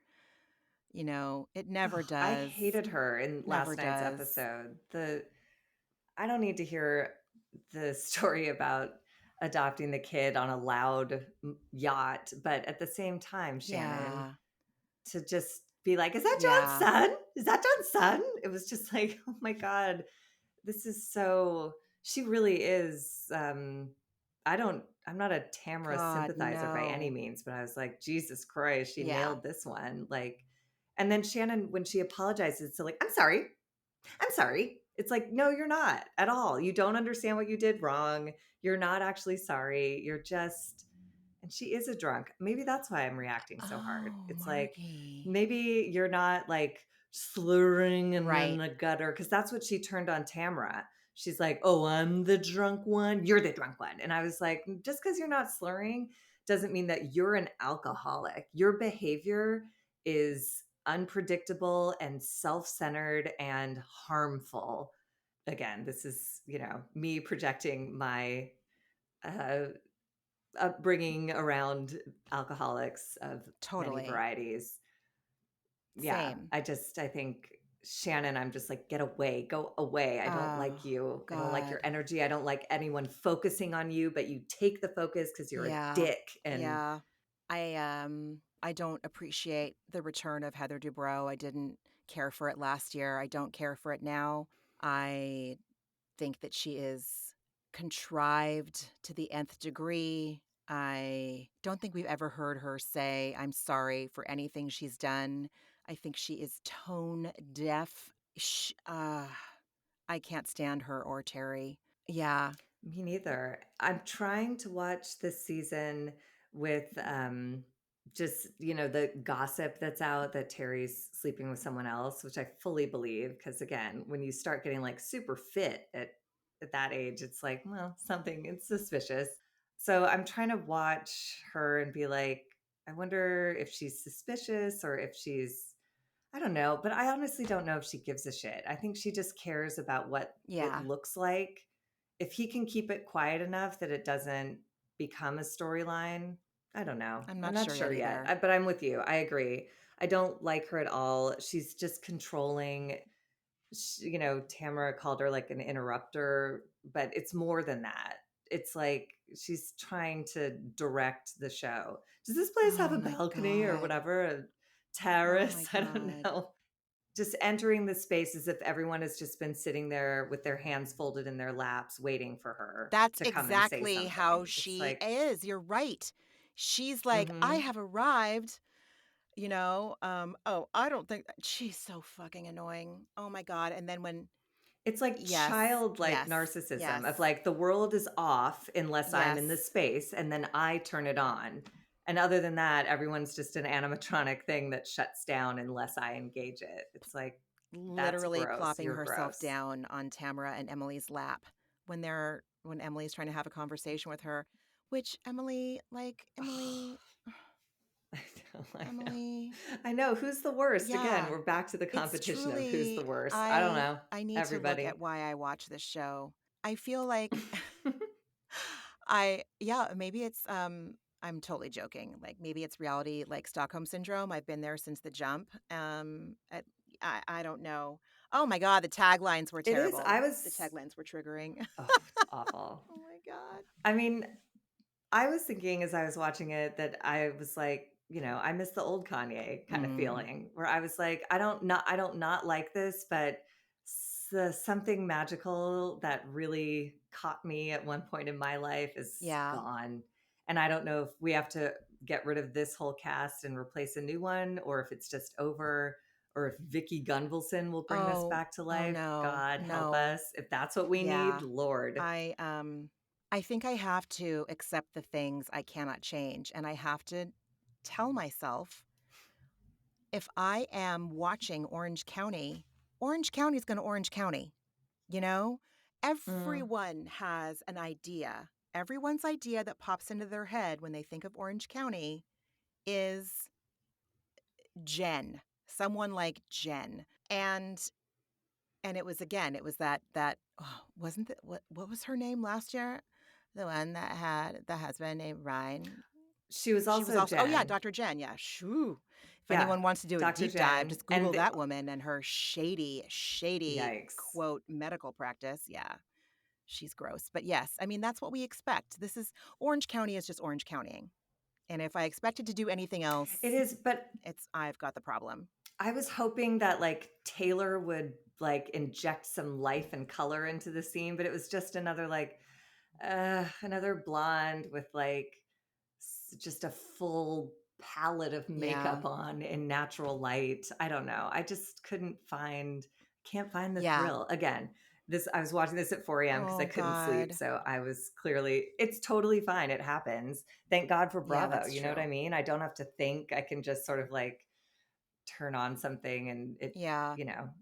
You know, it never Oh, I does. hated her in Never last night's does. episode. The I don't need to hear the story about adopting the kid on a loud yacht, but at the same time, Shannon, Yeah. to just be like, "Is that John's Yeah. son? Is that John's son?" It was just like, "Oh my god, this is so." She really is. I'm not a Tamara God, sympathizer by any no. means, but I was like, Jesus Christ, she Yeah. nailed this one. Like, and then Shannon, when she apologizes, so like, I'm sorry. It's like, no, you're not at all. You don't understand what you did wrong. You're not actually sorry. You're just, and she is a drunk. Maybe that's why I'm reacting so hard. Oh, It's like, Margee. maybe you're not like slurring and in Right. the gutter, because that's what she turned on Tamara. She's like, oh, I'm the drunk one. You're the drunk one. And I was like, just because you're not slurring doesn't mean that you're an alcoholic. Your behavior is unpredictable and self-centered and harmful. Again, this is, me projecting my uh, upbringing around alcoholics of many Totally. varieties. Yeah, Same. I think Shannon, I'm just like, get away, go away. I don't Oh, like you. I don't like your God. energy. I don't like anyone focusing on you, but you take the focus because you're a Yeah. dick. And Yeah. I don't appreciate the return of Heather Dubrow. I didn't care for it last year. I don't care for it now. I think that she is contrived to the nth degree. I don't think we've ever heard her say, I'm sorry for anything she's done. I think she is tone deaf. I can't stand her or Terry. Yeah. me neither. I'm trying to watch this season with just, the gossip that's out that Terry's sleeping with someone else, which I fully believe because again, when you start getting like super fit at that age, it's like, well, something it's suspicious. So I'm trying to watch her and be like, I wonder if she's suspicious or if she's I don't know, but I honestly don't know if she gives a shit. I think she just cares about what it Yeah. looks like. If he can keep it quiet enough that it doesn't become a storyline, I don't know. I'm I'm not not sure yet sure yet, either. but I'm with you. I agree. I don't like her at all. She's just controlling. Tamara called her like an interrupter, but it's more than that. It's like she's trying to direct the show. Does this place have Oh a my balcony or God. whatever? A Oh terrace? my I don't God. know. Just entering the space as if everyone has just been sitting there with their hands folded in their laps waiting for her That's to come and say exactly how something. It's she like, is. You're right. She's like, I mm-hmm. have arrived. Oh, I don't think she's so fucking annoying. Oh my God. And then when, It's like yes, childlike yes, narcissism yes, of like the world is off unless I'm in this yes, space and then I turn it on. And other than that, everyone's just an animatronic thing that shuts down unless I engage it. It's like, that's literally gross. plopping You're herself gross. down on Tamara and Emily's lap when Emily's trying to have a conversation with her, which Emily, I know, I know. Emily, I know. Who's the worst? Again, yeah. we're back to the It's competition of who's the truly worst. I don't I know. I need to look Everybody. at why I watch this show. I feel like I yeah, maybe it's I'm totally joking. Like maybe it's reality like Stockholm syndrome. I've been there since the jump. I don't know. Oh my god, the taglines were It is. I terrible. The was, taglines were triggering. oh, it's awful. Oh my god. I mean, I was thinking as I was watching it that I was like, I miss the old Kanye kind of Mm, feeling where I was like, I don't not like this, but something magical that really caught me at one point in my life is yeah. gone. And I don't know if we have to get rid of this whole cast and replace a new one, or if it's just over, or if Vicky Gunvalson will bring this Oh, back to oh life. no. God help No. us. If that's what we need, Yeah. Lord. I um I think I have to accept the things I cannot change and I have to tell myself if I am watching Orange County's going to Orange County, you know? Mm. Everyone has an idea. Everyone's idea that pops into their head when they think of Orange County is Jen, someone like Jen. And it was again, it was that oh, wasn't that what was her name last year? The one that had the husband named Ryan. She was She was also also, oh yeah, Jen. Dr. Jen. Yeah, shoo. If Yeah, anyone wants to do a Dr. deep dive, Jen. just Google that woman and her shady, shady Yikes. quote medical practice. Yeah, she's gross. But yes, I mean that's what we expect. This is Orange County is just Orange Countying. And if I expected to do anything It else, is, but I've got the problem. I was hoping that like Taylor would like inject some life and color into the scene, but it was just another like another blonde with like just a full palette of Yeah. makeup on in natural light. I don't know. I just can't find the Yeah. thrill. Again, this I was watching this at 4 a.m. because I Oh couldn't sleep. God. So I was clearly it's totally fine. It happens. Thank God for Yeah, Bravo. that's You know what I true. mean? I don't have to think. I can just sort of like turn on something and it, Yeah.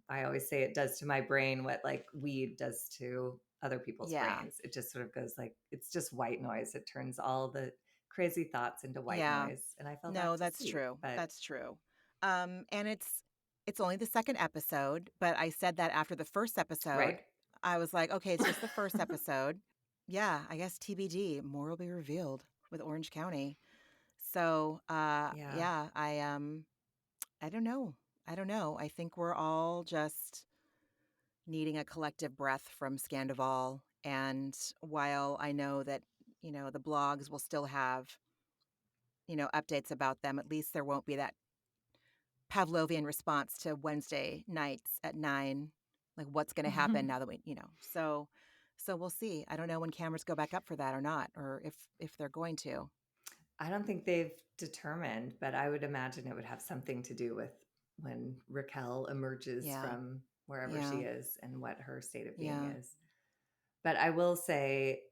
I always say it does to my brain what like weed does to other people's Yeah. brains. It just sort of goes like it's just white noise. It turns all the crazy thoughts into white Yeah. noise and I fell back No, to that's sleep. true. But That's true. And it's only the second episode, but I said that after the first right. episode, I was like, okay, it's just the first episode. Yeah, I guess TBD, more will be revealed with Orange County. So, Yeah. yeah, I don't know. I don't know. I think we're all just needing a collective breath from Scandoval. And while I know that, the blogs will still have, updates about them, at least there won't be that Pavlovian response to Wednesday nights at 9, like what's going to happen now that so we'll see. I don't know when cameras go back up for that or not, or if they're going to. I don't think they've determined, but I would imagine it would have something to do with when Raquel emerges Yeah. from wherever she Yeah. is and what her state of being Yeah. is. But I will say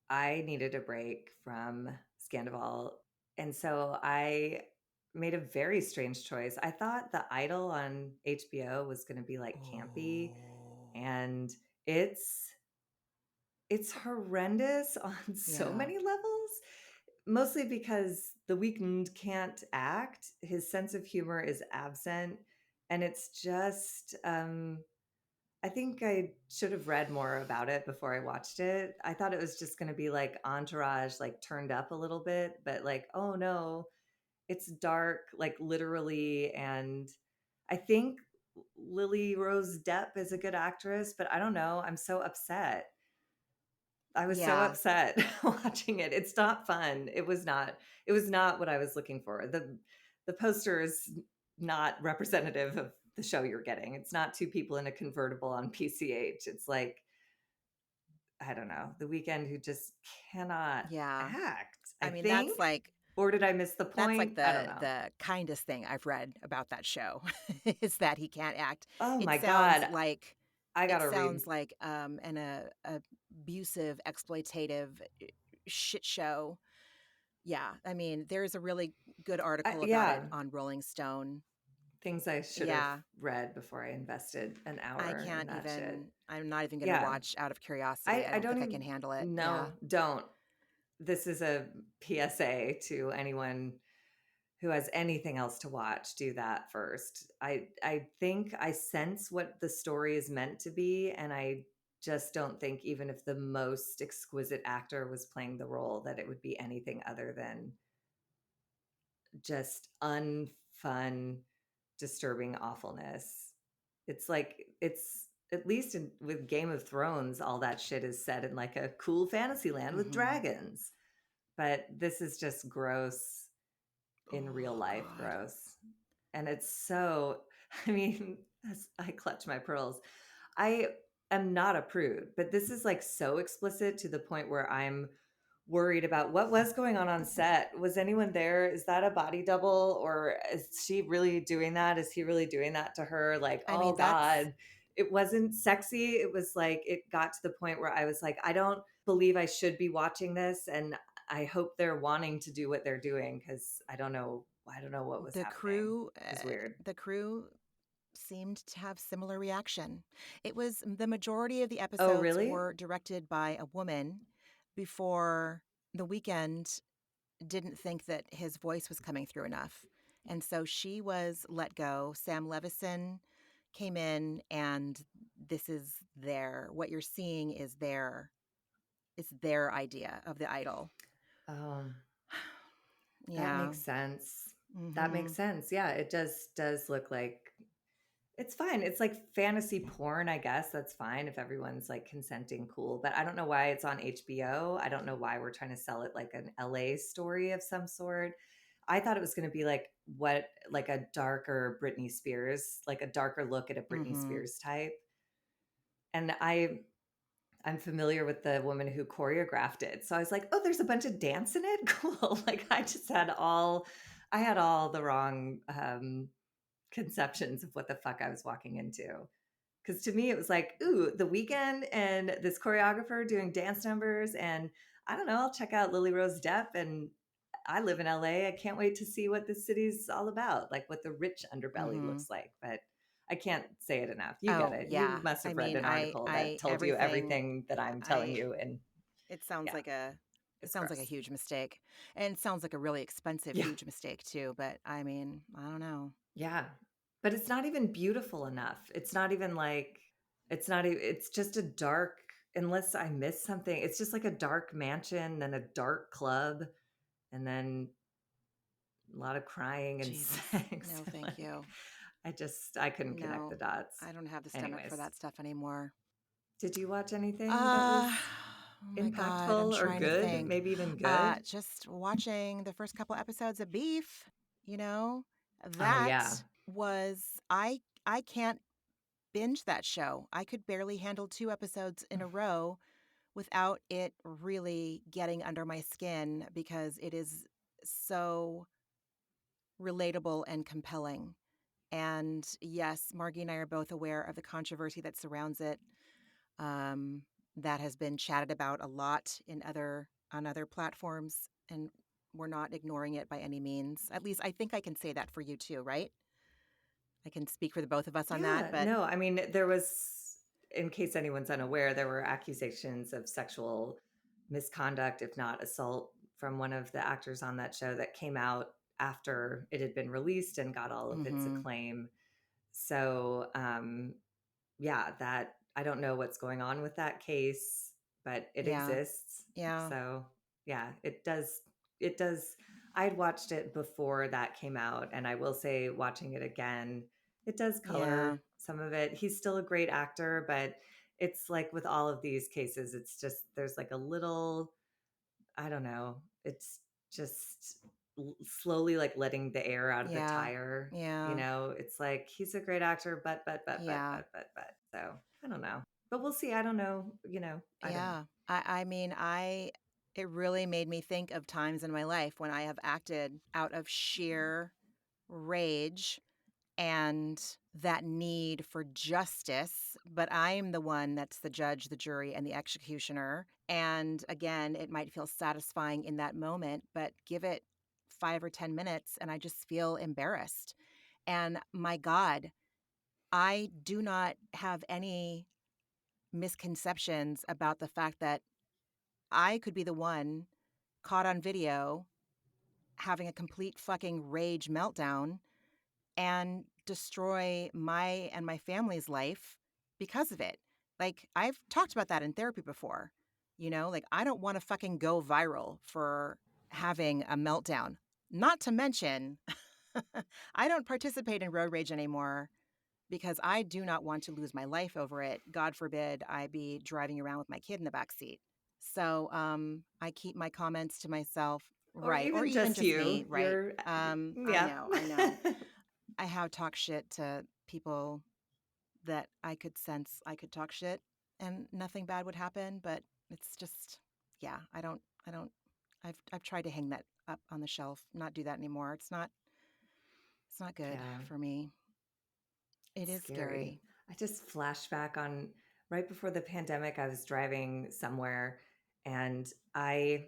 I needed a break from Scandoval. And so I made a very strange choice. I thought The Idol on HBO was going to be like campy Oh. and it's it's horrendous on so Yeah. many levels, mostly because The Weeknd can't act. His sense of humor is absent and it's just I think I should have read more about it before I watched it. I thought it was just going to be like Entourage, like turned up a little bit, but like, oh no, it's dark, like literally. And I think Lily Rose Depp is a good actress, but I don't know. I'm so upset. I was so Yeah. upset watching it. It's not fun. It was not what I was looking for. The poster is not representative of the show you're getting. It's not two people in a convertible on PCH. It's like I don't know, The Weekend who just cannot Yeah. act. I I mean, think, or did I miss the that's like point? I don't the know. the kindest thing I've read about that show is that he can't act. Oh It my sounds god, like I it gotta read. sounds like an abusive, exploitative shit show. Yeah, I mean, there's a really good article about it Yeah, on Rolling Stone. things I should have Yeah, read before I invested an I hour in can't that shit. even. I'm not even going to Yeah, watch out of curiosity. I I don't don't think I even can handle it. no, Yeah. don't. This is a PSA to anyone who has anything else to watch. Do that first. I think I sense what the story is meant to be, and I just don't think even if the most exquisite actor was playing the role that it would be anything other than just unfun, disturbing awfulness. It's like it's at least with Game of Thrones, all that shit is set in like a cool fantasy land with Hmm. dragons. But this is just gross in real Oh life, God. gross. And it's so, I mean, as I clutch my pearls, I am not a prude, but this is like so explicit to the point where I'm worried about what was going on set. Was anyone there? Is that a body double or is she really doing that? Is he really doing that to her? Like, I oh mean, that's God. It wasn't sexy. It was like, it got to the point where I was like, I don't believe I should be watching this. And I hope they're wanting to do what they're doing because I don't know. I don't know what was the happening. crew. It was weird. The crew seemed to have similar reaction. It was the majority of the Oh, episodes really? were directed by a woman before the weekend didn't think that his voice was coming through enough. And so she was let go. Sam Levinson came in, and this is what you're seeing is their idea of the idol. Oh, that Yeah. makes sense. That makes Mhm. sense. Yeah, it does look like it's fine. It's like fantasy porn, I guess. That's fine if everyone's like consenting, cool. But I don't know why it's on HBO. I don't know why we're trying to sell it like an LA story of some sort. I thought it was going to be like a darker Britney Spears, like a darker look at a Britney Mhm. Spears type. And I'm familiar with the woman who choreographed it. So I was like, "Oh, there's a bunch of dance in it? Cool." Like I had all the wrong conceptions of what the fuck I was walking into. Because to me, it was like, ooh, the weekend and this choreographer doing dance numbers. And I don't know, I'll check out Lily Rose Depp. And I live in LA. I can't wait to see what this city's all about, like what the rich underbelly Mhm. looks like. But I can't say it enough. You get Oh, it. You yeah. must I have read mean, an article that told you everything that I'm telling I you. And it sounds yeah, like a it it's sounds like a gross. huge mistake. And it sounds like a really expensive Yeah. huge mistake too, but I mean, I don't know. Yeah. But it's not even beautiful enough. It's not even like, it's just a dark, unless I miss something, it's just like a dark mansion, then a dark club, and then a lot of crying and Jesus. sex. No, thank Like, you. I couldn't connect the No. dots. I don't have the stomach for Anyways, that stuff anymore. did you watch anything that Uh, was oh my God, I'm impactful or trying to good? think. Maybe even good? Just watching the first couple episodes of Beef, you know, Oh, yeah. that was I can't binge that show. I could barely handle 2 episodes in a row without it really getting under my skin because it is so relatable and compelling. And yes, Margie and I are both aware of the controversy that surrounds it. Um, that has been chatted about a lot in other platforms, and we're not ignoring it by any means. At least I think I can say that for you too, right? I can speak for the both of us on that, Yeah, but no, I mean, there was, in case anyone's unaware, there were accusations of sexual misconduct, if not assault, from one of the actors on that show that came out after it had been released and got all of its mhm. acclaim. So, yeah, that I don't know what's going on with that case, but it Yeah. exists. Yeah. So, yeah, it does I'd watched it before that came out, and I will say watching it again, it does Yeah. color some of it. He's still a great actor, but it's like with all of these cases, it's just there's like a little, I don't know, it's just slowly like letting the air out of the Yeah. tire. You Yeah. know, it's like he's a great actor, Yeah. but. So I don't know, but we'll see. I don't know. I don't know. Yeah. I mean, it really made me think of times in my life when I have acted out of sheer rage and that need for justice, but I'm the one that's the judge, the jury, and the executioner. And again, it might feel satisfying in that moment, but give it 5 or 10 minutes and I just feel embarrassed. And my God, I do not have any misconceptions about the fact that I could be the one caught on video having a complete fucking rage meltdown and destroy my and my family's life because of it. Like, I've talked about that in therapy before. Like, I don't want to fucking go viral for having a meltdown. Not to mention, I don't participate in road rage anymore because I do not want to lose my life over it. God forbid I be driving around with my kid in the back seat. So I keep my comments to myself, Or right? Or even even just just you. me, right? You're, I yeah. know, I know. I have talked shit to people that I could sense I could talk shit and nothing bad would happen, but it's just, yeah, I don't I've tried to hang that up on the shelf, not do that anymore. It's not good Yeah. for me. It It's is scary. scary. I just flashed back on right before the pandemic. I was driving somewhere and I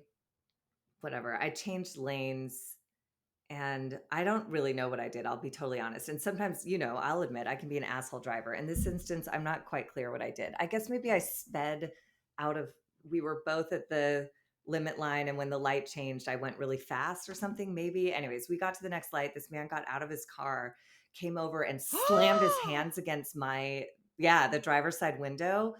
changed lanes. And I don't really know what I did. I'll be totally honest. And sometimes, I'll admit I can be an asshole driver. In this instance, I'm not quite clear what I did. I guess maybe I sped out of, we were both at the limit line, and when the light changed, I went really fast or something, maybe. Anyways, we got to the next light. This man got out of his car, came over and slammed his hands against the driver's side window,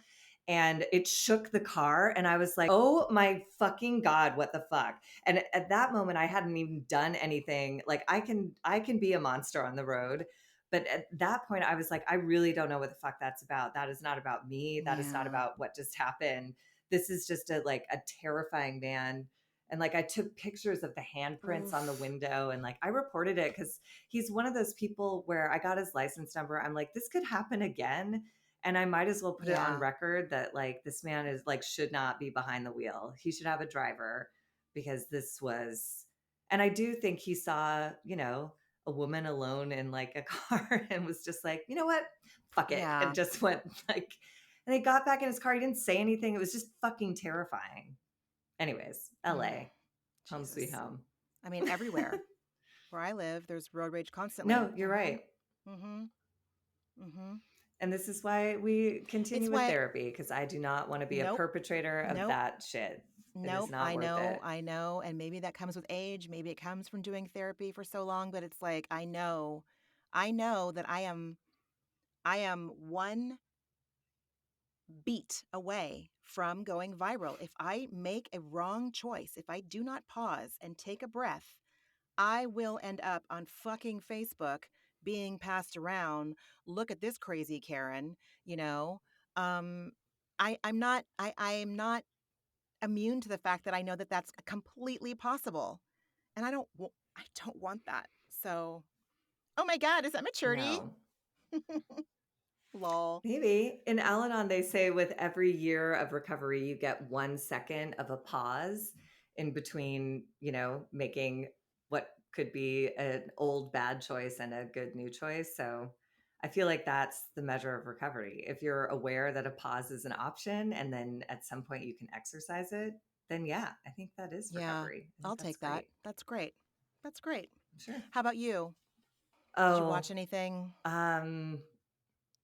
and it shook the car. And I was like, oh my fucking God, what the fuck? And at that moment, I hadn't even done anything. Like, I can be a monster on the road. But at that point, I was like, I really don't know what the fuck that's about. That is not about me. That is not Yeah. about what just happened. This is just a terrifying man. And like, I took pictures of the handprints on the Oof. window, and like, I reported it because he's one of those people where I got his license number. I'm like, this could happen again. And I might as well put it on Yeah. record that like, this man is like, should not be behind the wheel. He should have a driver, because this was, and I do think he saw, a woman alone in like a car and was just like, you know what? Fuck it. And Yeah. just went like, and he got back in his car. He didn't say anything. It was just fucking terrifying. Anyways, Mm. LA, home sweet Jesus. home. I mean, everywhere where I live, there's road rage constantly. No, you're right. Mm-hmm. Mm-hmm. And this is why we It's continue with why, therapy, because I do not want to be a nope, perpetrator of nope, that shit. It is nope. not worth it. I know. And maybe that comes with age. Maybe it comes from doing therapy for so long, but it's like, I know that I am one beat away from going viral. If I make a wrong choice, if I do not pause and take a breath, I will end up on fucking Facebook being passed around. Look at this crazy Karen, you know. Um, I am not immune to the fact that I know that that's completely possible, and I don't want that. So, oh my God, is that maturity? No. Lol. Maybe. In Al Anon, they say with every year of recovery, you get 1 second of a pause in between, making what could be an old bad choice and a good new choice. So I feel like that's the measure of recovery. If you're aware that a pause is an option and then at some point you can exercise it, then yeah, I think that is Yeah, recovery. I think I'll that's take that. great. That's great. That's great. Sure. How about you? Did you Oh, watch anything? um,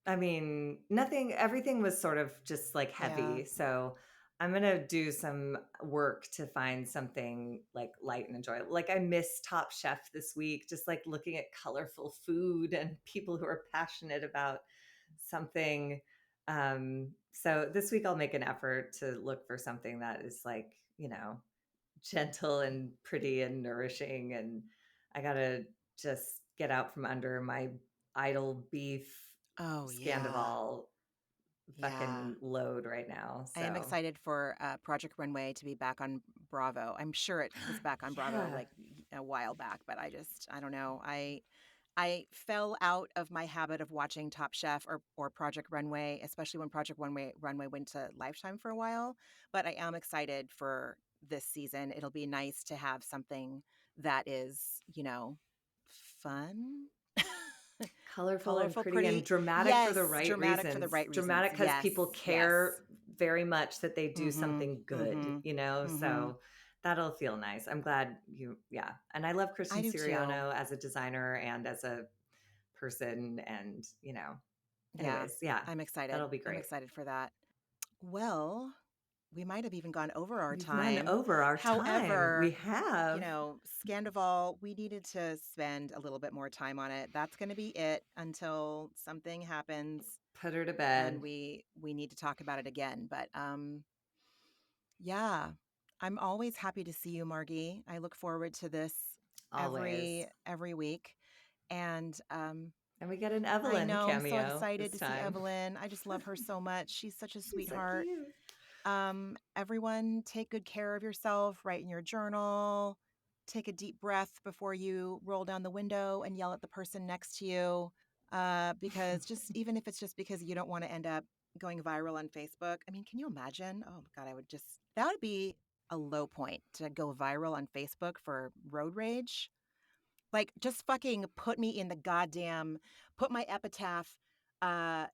I mean, nothing, everything was sort of just like Yeah. heavy. So I'm going to do some work to find something like light and enjoyable. Like, I miss Top Chef this week, just like looking at colorful food and people who are passionate about something. So this week I'll make an effort to look for something that is like, gentle and pretty and nourishing. And I got to just get out from under my idle beef Oh, yeah. Scandoval Yeah. fucking load right now. I am So excited for Project Runway to be back on Bravo. I'm sure it was back on Bravo yeah, like a while back, but I don't know. I fell out of my habit of watching Top Chef or Project Runway, especially when Project Runway went to Lifetime for a while. But I am excited for this season. It'll be nice to have something that is, fun, colorful and colorful, pretty and pretty. dramatic for the Yes, right dramatic for the reasons. right reasons. Dramatic because Yes, people yes. care very much that they do Mm-hmm. something good, Mm-hmm. Mm-hmm. So that'll feel nice. I'm glad yeah. And I love I Christian do too. Siriano as a designer and as a person. And, Yeah, anyways, yeah, I'm excited. that'll be I'm great. excited for that. Well, we might have even gone over our We've run time. over our time. We However, have. Scandoval, we needed to spend a little bit more time on it. That's going to be it until something happens Put her to and bed. we need to talk about it again. But yeah, I'm always happy to see you, Margie. I look forward to this Always. every week. And And we get an I Evelyn know I'm so cameo excited this to see time. Evelyn. I just love her so much. She's such a She's so sweetheart. cute. Everyone, take good care of yourself. Write in your journal. Take a deep breath before you roll down the window and yell at the person next to you. Because just even if it's just because you don't want to end up going viral on Facebook. I mean, can you imagine? Oh my God, that would be a low point to go viral on Facebook for road rage. Like, just fucking put my epitaph, uh,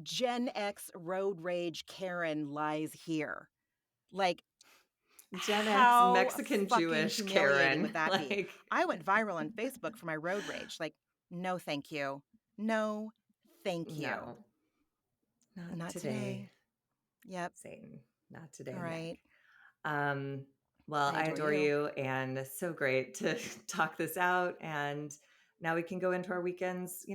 Gen X road rage Karen lies here. Like, Gen X how Mexican fucking Jewish humiliating Karen. would that be? Like, I went viral on Facebook for my road rage. Like, no, thank you. No, thank you. no, not Not today. today, Yep. Satan. not today, All Nick. right. Um, well, I I adore adore you. you, and it's so great to talk this out. And now we can go into our weekends,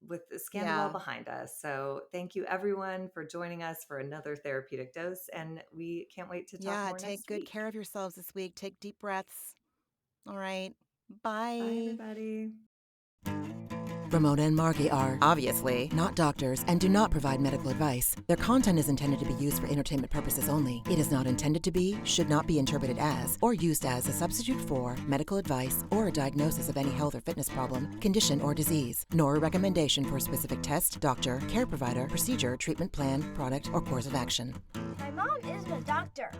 with the Scandoval Yeah. behind us. So thank you, everyone, for joining us for another therapeutic dose. And we can't wait to talk Yeah. more Take next good week. care of yourselves this week. Take deep breaths. All right. Bye, Bye. everybody. Ramona and Margee are, obviously, not doctors and do not provide medical advice. Their content is intended to be used for entertainment purposes only. It is not intended to be, should not be interpreted as, or used as a substitute for medical advice or a diagnosis of any health or fitness problem, condition, or disease, nor a recommendation for a specific test, doctor, care provider, procedure, treatment plan, product, or course of action. My mom isn't a doctor.